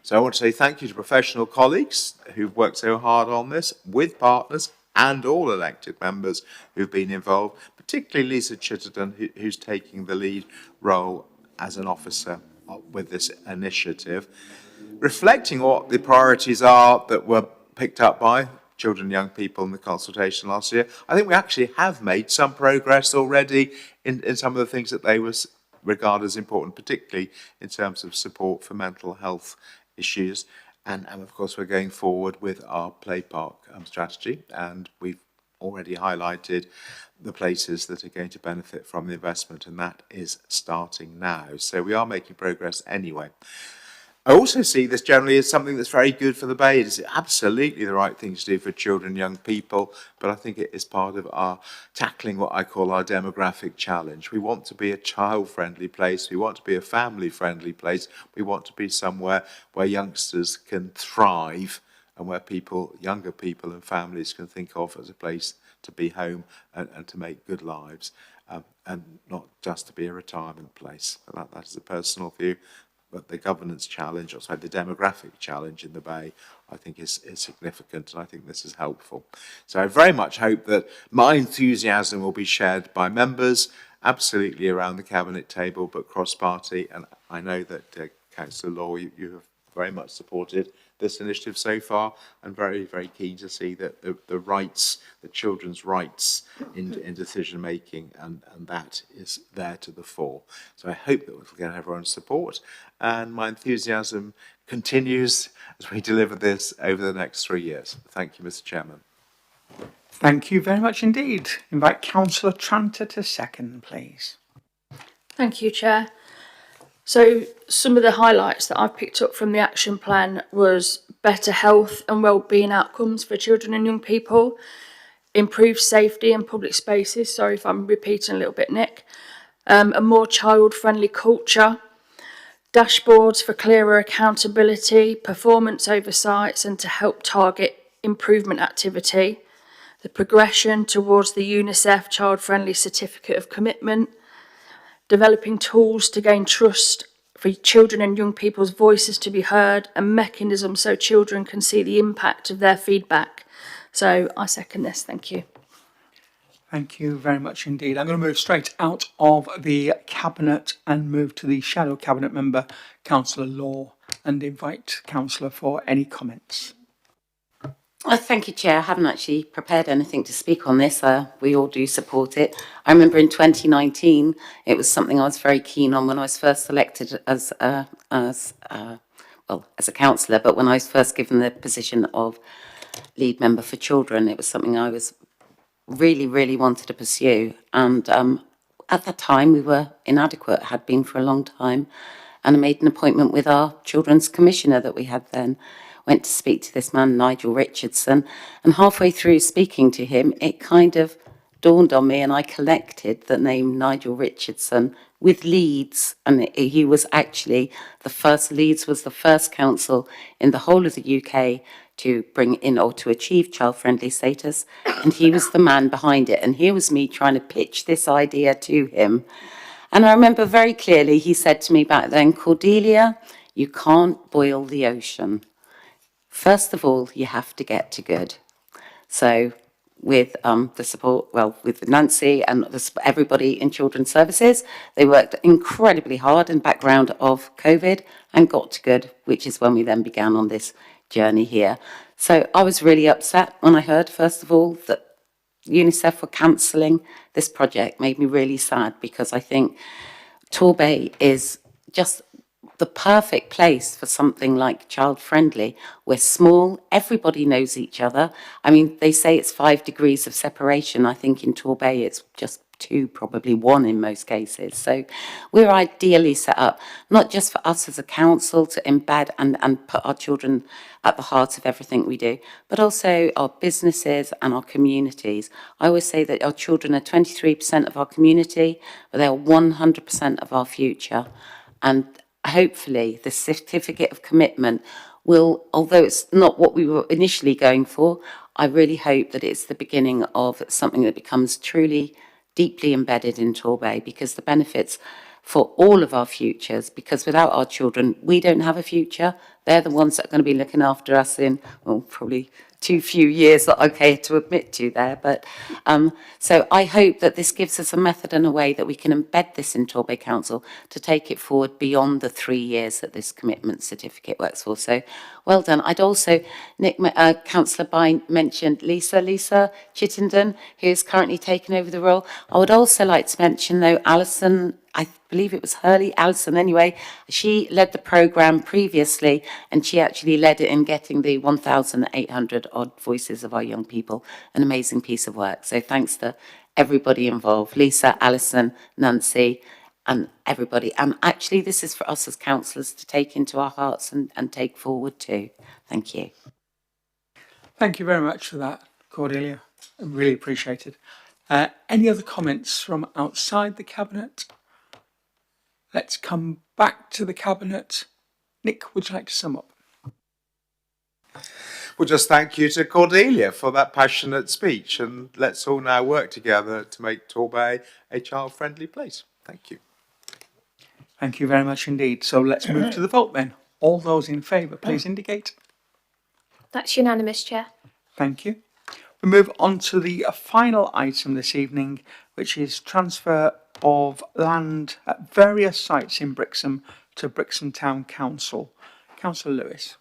So I want to say thank you to professional colleagues who've worked so hard on this, with partners and all elected members who've been involved, particularly Lisa Chittenden, who's taking the lead role as an officer with this initiative, reflecting what the priorities are that were picked up by children and young people in the consultation last year. I think we actually have made some progress already in some of the things that they regard as important, particularly in terms of support for mental health issues. And of course, we're going forward with our play park strategy, and we've already highlighted the places that are going to benefit from the investment, and that is starting now. So we are making progress anyway. I also see this generally as something that's very good for the Bay. It is absolutely the right thing to do for children and young people, but I think it is part of our tackling what I call our demographic challenge. We want to be a child-friendly place. We want to be a family-friendly place. We want to be somewhere where youngsters can thrive and where people, younger people and families can think of as a place to be home and to make good lives, and not just to be a retirement place. That is a personal view. But the governance challenge, or sorry, the demographic challenge in the Bay, I think is significant, and I think this is helpful. So I very much hope that my enthusiasm will be shared by members, absolutely around the Cabinet table, but cross-party, and I know that Councillor Law, you have very much supported this initiative so far, and very, very keen to see that the rights, the children's rights in decision making, and that is there to the fore. So I hope that we'll get everyone's support, and my enthusiasm continues as we deliver this over the next 3 years. Thank you, Mr. Chairman. Thank you very much indeed. Invite Councillor Tranter to second, please. Thank you, Chair. So some of the highlights that I've picked up from the action plan was better health and wellbeing outcomes for children and young people, improved safety in public spaces, sorry if I'm repeating a little bit, Nick, a more child-friendly culture, dashboards for clearer accountability, performance oversights and to help target improvement activity, the progression towards the UNICEF child-friendly certificate of commitment, developing tools to gain trust for children and young people's voices to be heard, and mechanisms so children can see the impact of their feedback. So I second this. Thank you. Thank you very much indeed. I'm going to move straight out of the Cabinet and move to the Shadow Cabinet Member, Councillor Law, and invite Councillor for any comments. Well, thank you, Chair. I haven't actually prepared anything to speak on this. We all do support it. I remember in 2019, it was something I was very keen on when I was first elected as a councillor, but when I was first given the position of lead member for children, it was something I was really wanted to pursue. And at that time, we were inadequate, had been for a long time, and I made an appointment with our Children's Commissioner that we had then. Went to speak to this man, Nigel Richardson, and halfway through speaking to him, it kind of dawned on me, and I collected the name Nigel Richardson with Leeds, and he was actually Leeds was the first council in the whole of the UK to bring in or to achieve child-friendly status, and he was the man behind it, and here was me trying to pitch this idea to him. And I remember very clearly he said to me back then, Cordelia, you can't boil the ocean. First of all, you have to get to good. So with the support, with Nancy and everybody in Children's Services, they worked incredibly hard in the background of COVID and got to good, which is when we then began on this journey here. So I was really upset when I heard, first of all, that UNICEF were cancelling this project. Made me really sad, because I think Torbay is just the perfect place for something like child friendly. We're small, everybody knows each other. I mean, they say it's 5 degrees of separation. I think in Torbay it's just 2, probably 1 in most cases. So we're ideally set up, not just for us as a council to embed and put our children at the heart of everything we do, but also our businesses and our communities. I always say that our children are 23% of our community, but they're 100% of our future. And hopefully the certificate of commitment will, although it's not what we were initially going for, I really hope that it's the beginning of something that becomes truly deeply embedded in Torbay, because the benefits for all of our futures, because without our children, we don't have a future. They're the ones that are going to be looking after us in, well, probably too few years that I'm okay to admit to there. But so I hope that this gives us a method and a way that we can embed this in Torbay Council to take it forward beyond the 3 years that this commitment certificate works for. So well done. I'd also, Councillor Byne mentioned Lisa Chittenden, who's currently taken over the role. I would also like to mention, though, Alison, I believe it was Alison anyway, she led the programme previously, and she actually led it in getting the 1,800 odd voices of our young people. An amazing piece of work. So thanks to everybody involved, Lisa, Alison, Nancy, and everybody. And actually this is for us as councillors to take into our hearts and take forward too. Thank you. Thank you very much for that, Cordelia. I really appreciate it. Any other comments from outside the Cabinet? Let's come back to the Cabinet. Nick, would you like to sum up? Well, just thank you to Cordelia for that passionate speech, and let's all now work together to make Torbay a child-friendly place. Thank you. Thank you very much indeed. So let's move to the vote then. All those in favour, please indicate. That's unanimous, Chair. Thank you. We move on to the final item this evening, which is transfer of land at various sites in Brixham to Brixham Town Council. Councillor Lewis.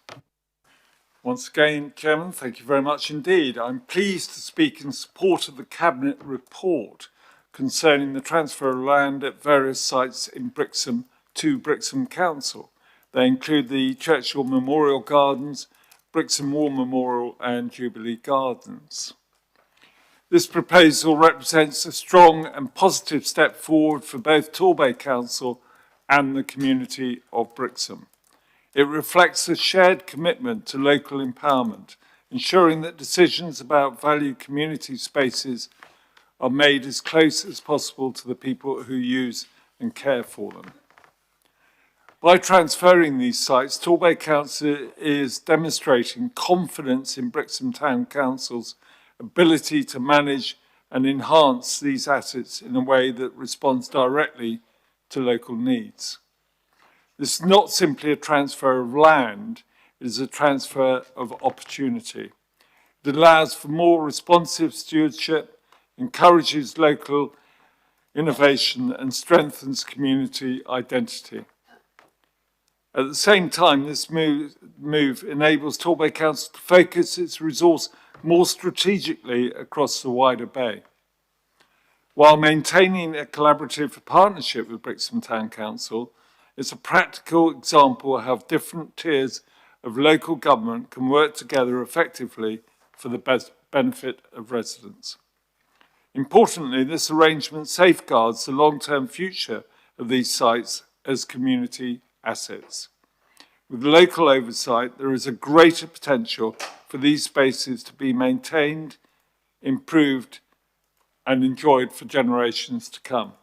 Once again, Chairman, thank you very much indeed. I'm pleased to speak in support of the Cabinet report concerning the transfer of land at various sites in Brixham to Brixham Council. They include the Churchill Memorial Gardens, Brixham War Memorial and Jubilee Gardens. This proposal represents a strong and positive step forward for both Torbay Council and the community of Brixham. It reflects a shared commitment to local empowerment, ensuring that decisions about valued community spaces are made as close as possible to the people who use and care for them. By transferring these sites, Torbay Council is demonstrating confidence in Brixham Town Council's ability to manage and enhance these assets in a way that responds directly to local needs. This is not simply a transfer of land, it is a transfer of opportunity. It allows for more responsive stewardship, encourages local innovation and strengthens community identity. At the same time, this move enables Torbay Council to focus its resource more strategically across the wider bay, while maintaining a collaborative partnership with Brixham Town Council. It's a practical example of how different tiers of local government can work together effectively for the best benefit of residents. Importantly, this arrangement safeguards the long-term future of these sites as community assets. With local oversight, there is a greater potential for these spaces to be maintained, improved, and enjoyed for generations to come.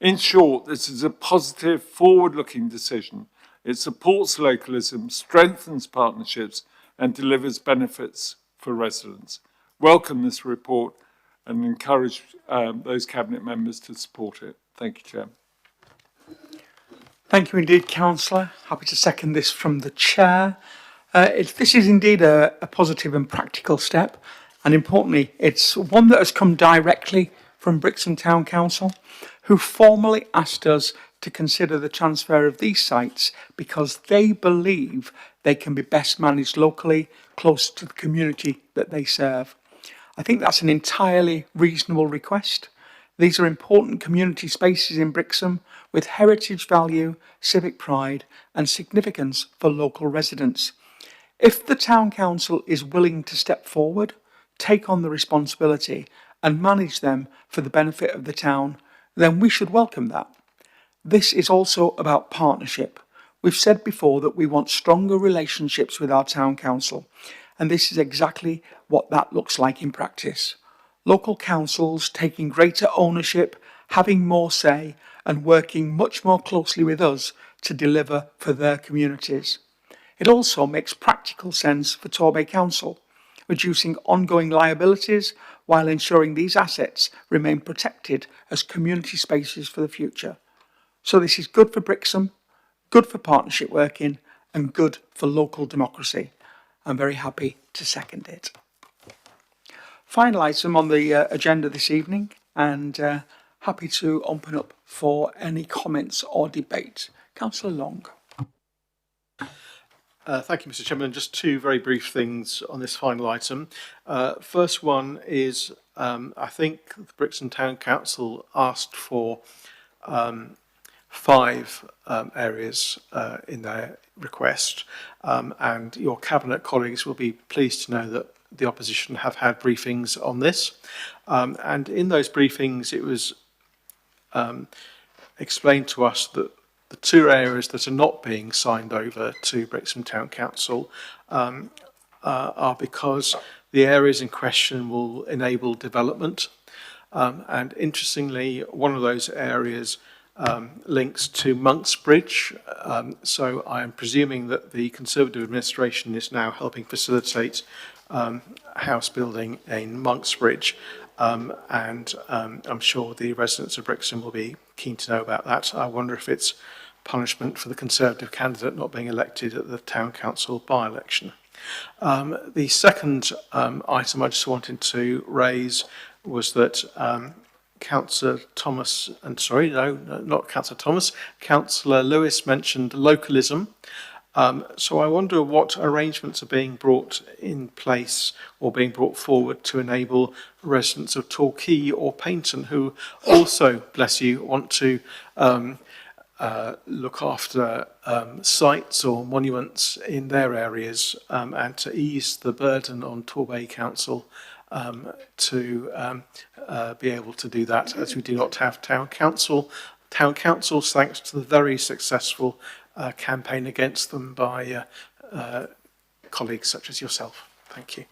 In short, this is a positive, forward-looking decision. It supports localism, strengthens partnerships, and delivers benefits for residents. Welcome this report and encourage those Cabinet members to support it. Thank you, Chair. Thank you indeed, Councillor. Happy to second this from the Chair. This is indeed a positive and practical step, and importantly, it's one that has come directly from Brixham Town Council, who formally asked us to consider the transfer of these sites because they believe they can be best managed locally, close to the community that they serve. I think that's an entirely reasonable request. These are important community spaces in Brixham with heritage value, civic pride and significance for local residents. If the Town Council is willing to step forward, take on the responsibility and manage them for the benefit of the town, then we should welcome that. This is also about partnership. We've said before that we want stronger relationships with our Town Council, and this is exactly what that looks like in practice. Local councils taking greater ownership, having more say, and working much more closely with us to deliver for their communities. It also makes practical sense for Torbay Council, reducing ongoing liabilities while ensuring these assets remain protected as community spaces for the future. So this is good for Brixham, good for partnership working, and good for local democracy. I'm very happy to second it. Final item on the agenda this evening, and happy to open up for any comments or debate. Councillor Long. Thank you, Mr. Chairman. Just two very brief things on this final item. First one is, I think the Brixham Town Council asked for 5 areas in their request, and your Cabinet colleagues will be pleased to know that the opposition have had briefings on this. And in those briefings, it was explained to us that the 2 areas that are not being signed over to Brixham Town Council are because the areas in question will enable development. And interestingly, one of those areas links to Monksbridge. So I am presuming that the Conservative administration is now helping facilitate house building in Monksbridge. And I'm sure the residents of Brixham will be keen to know about that. I wonder if it's punishment for the Conservative candidate not being elected at the Town Council by-election. The second item I just wanted to raise was that Councillor Thomas, and sorry, no, not Councillor Thomas, Councillor Lewis mentioned localism. So I wonder what arrangements are being brought in place or being brought forward to enable residents of Torquay or Paignton who also, bless you, want to look after sites or monuments in their areas and to ease the burden on Torbay Council to be able to do that, as we do not have town councils, thanks to the very successful campaign against them by colleagues such as yourself. Thank you.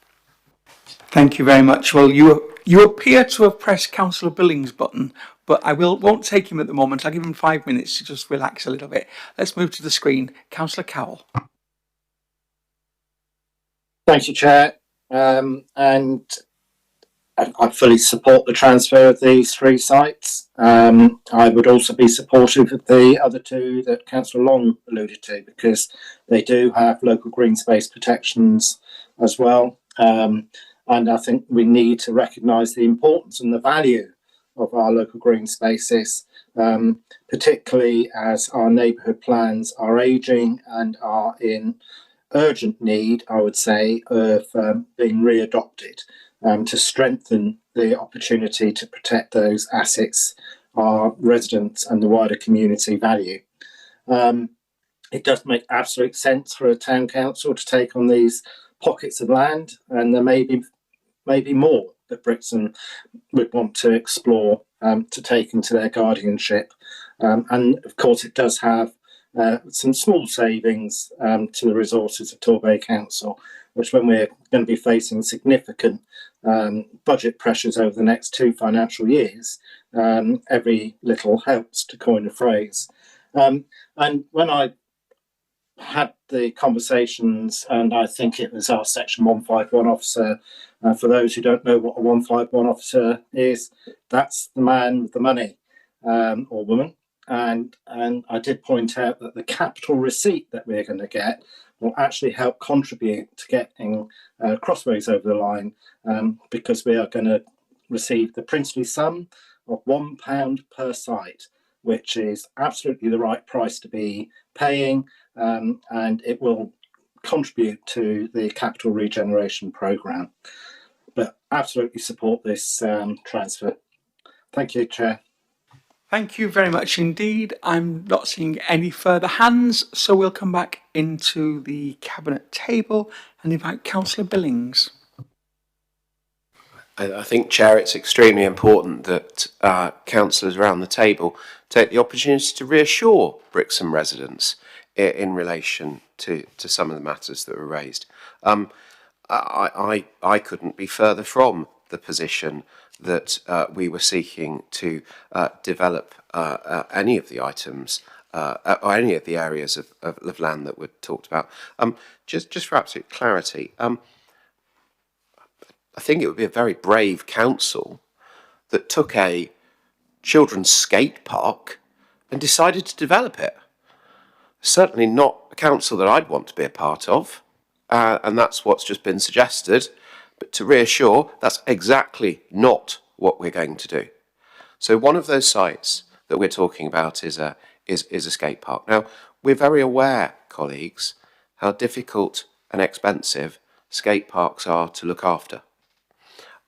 Thank you very much. Well, you appear to have pressed Councillor Billings' button, but I won't take him at the moment. I'll give him 5 minutes to just relax a little bit. Let's move to the screen. Councillor Cowell. Thank you, Chair. And I fully support the transfer of these 3 sites. I would also be supportive of the other 2 that Councillor Long alluded to, because they do have local green space protections as well. And I think we need to recognise the importance and the value of our local green spaces, particularly as our neighbourhood plans are ageing and are in urgent need, I would say, of being re-adopted, to strengthen the opportunity to protect those assets our residents and the wider community value. It does make absolute sense for a town council to take on these pockets of land, and there may be more that Brixham would want to explore to take into their guardianship. And of course, it does have some small savings to the resources of Torbay Council, which, when we're going to be facing significant budget pressures over the next 2 financial years, every little helps, to coin a phrase. And when I had the conversations, and I think it was our Section 151 officer, for those who don't know what a 151 officer is, that's the man with the money, or woman. And I did point out that the capital receipt that we're going to get will actually help contribute to getting Crossways over the line, because we are going to receive the princely sum of £1 per site, which is absolutely the right price to be paying, and it will contribute to the capital regeneration programme. But absolutely support this transfer. Thank you, Chair. Thank you very much indeed. I'm not seeing any further hands, so we'll come back into the Cabinet table and invite Councillor Billings. I think, Chair, it's extremely important that councillors around the table take the opportunity to reassure Brixham residents in relation to some of the matters that were raised. I couldn't be further from the position that we were seeking to develop any of the items or any of the areas of land that were talked about. Just for absolute clarity, I think it would be a very brave council that took a children's skate park and decided to develop it. Certainly not a council that I'd want to be a part of, and that's what's just been suggested. But to reassure, that's exactly not what we're going to do. So one of those sites that we're talking about is a skate park. Now, we're very aware, colleagues, how difficult and expensive skate parks are to look after.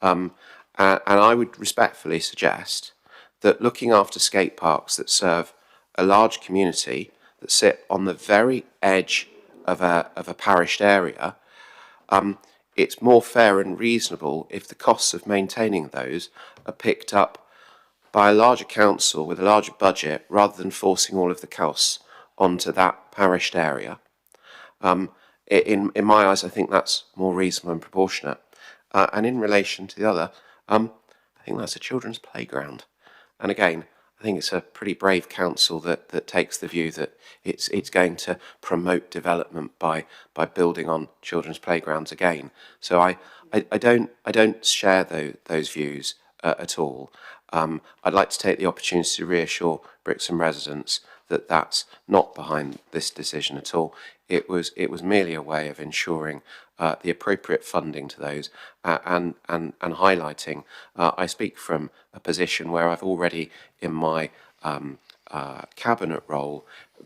And I would respectfully suggest that looking after skate parks that serve a large community that sit on the very edge of a parished area, it's more fair and reasonable if the costs of maintaining those are picked up by a larger council with a larger budget, rather than forcing all of the costs onto that parished area. In my eyes, I think that's more reasonable and proportionate. And in relation to the other, I think that's a children's playground. And again, I think it's a pretty brave council that takes the view that it's going to promote development by building on children's playgrounds again. So I don't share those views at all. I'd like to take the opportunity to reassure Brixham residents that that's not behind this decision at all. It was merely a way of ensuring the appropriate funding to those and highlighting. I speak from a position where I've already, in my cabinet role,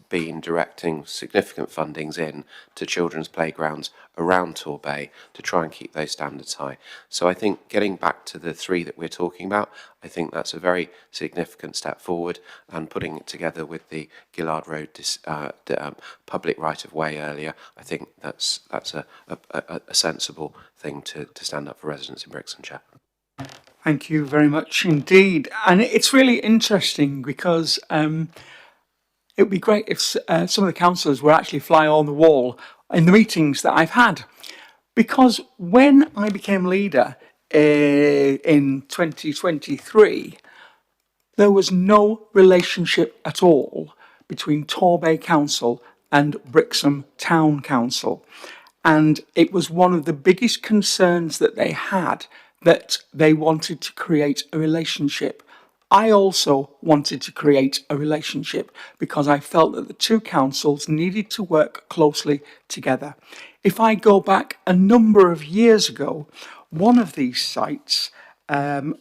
been directing significant fundings in to children's playgrounds around Torbay to try and keep those standards high. So I think getting back to the 3 that we're talking about, I think that's a very significant step forward, and putting it together with the Gillard Road public right-of-way earlier, I think that's a sensible thing to stand up for residents in Brixham, Chair. Thank you very much indeed. And it's really interesting because it would be great if some of the councillors were actually fly on the wall in the meetings that I've had. Because when I became leader in 2023, there was no relationship at all between Torbay Council and Brixham Town Council. And it was one of the biggest concerns that they had, that they wanted to create a relationship. I also wanted to create a relationship because I felt that the two councils needed to work closely together. If I go back a number of years ago, one of these sites,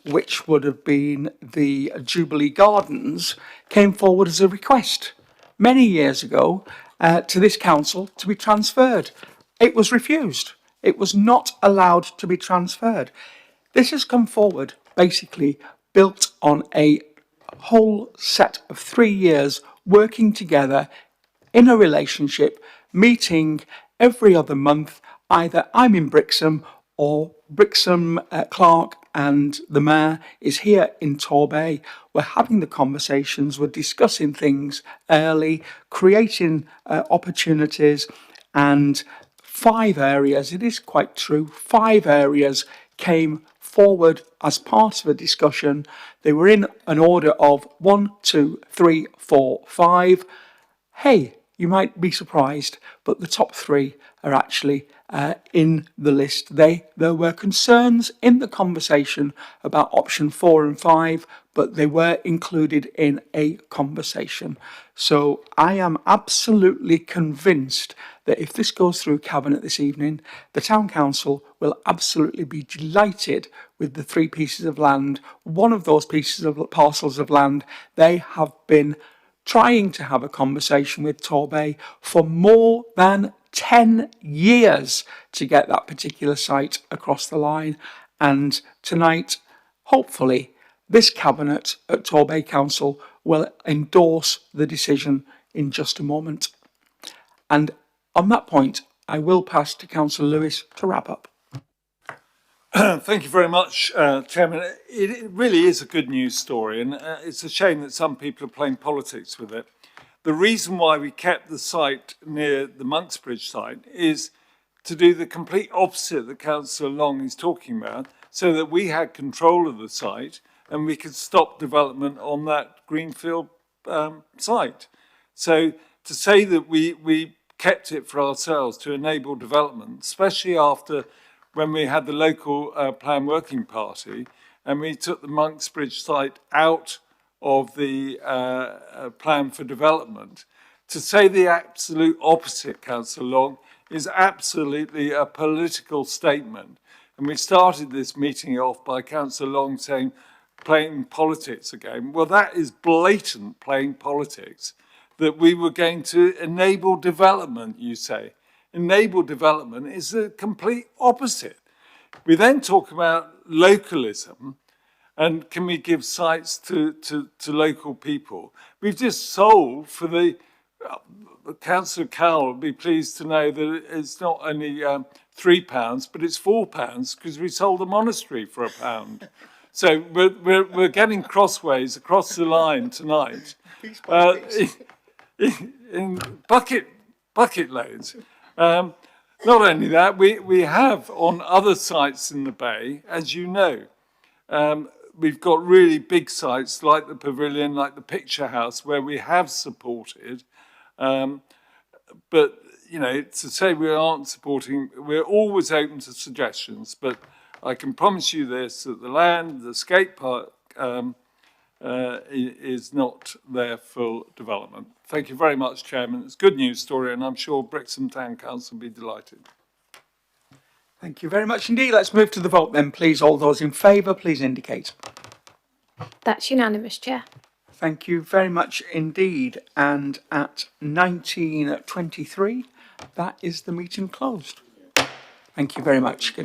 which would have been the Jubilee Gardens, came forward as a request many years ago to this council to be transferred. It was refused. It was not allowed to be transferred. This has come forward basically built on a whole set of 3 years working together in a relationship, meeting every other month. Either I'm in Brixham or Brixham Clark and the Mayor is here in Torbay. We're having the conversations, we're discussing things early, creating opportunities, and 5 areas, it is quite true, 5 areas came forward as part of a discussion. They were in an order of 1, 2, 3, 4, 5. Hey, you might be surprised, but the top 3 are actually in the list. There were concerns in the conversation about option 4 and 5, but they were included in a conversation. So I am absolutely convinced that if this goes through Cabinet this evening, the Town Council will absolutely be delighted with the 3 pieces of land. One of those pieces of parcels of land, they have been trying to have a conversation with Torbay for more than 10 years to get that particular site across the line. And tonight, hopefully, this Cabinet at Torbay Council will endorse the decision in just a moment. And on that point, I will pass to Councillor Lewis to wrap up. Thank you very much, Chairman. It really is a good news story, and it's a shame that some people are playing politics with it. The reason why we kept the site near the Monksbridge site is to do the complete opposite that Councillor Long is talking about, so that we had control of the site and we could stop development on that greenfield site. So to say that we kept it for ourselves to enable development, especially after when we had the local plan working party and we took the Monksbridge site out of the plan for development, to say the absolute opposite, Councillor Long, is absolutely a political statement. And we started this meeting off by Councillor Long saying, playing politics again. Well, that is blatant playing politics, that we were going to enable development, you say. Enable development is the complete opposite. We then talk about localism and can we give sites to local people. We've just sold for the, Councillor Cowell will be pleased to know that it's not only £3, but it's £4 because we sold the monastery for £1. So we're getting Crossways across the line tonight in bucket loads. Not only that, we have on other sites in the Bay, as you know, we've got really big sites like the Pavilion, like the Picture House, where we have supported. But, you know, to say we aren't supporting, we're always open to suggestions, but I can promise you this, that the land, the skate park is not there for development. Thank you very much, Chairman. It's a good news story, and I'm sure Brixham Town Council will be delighted. Thank you very much indeed. Let's move to the vote then, please. All those in favour, please indicate. That's unanimous, Chair. Thank you very much indeed. And at 19:23, that is the meeting closed. Thank you very much.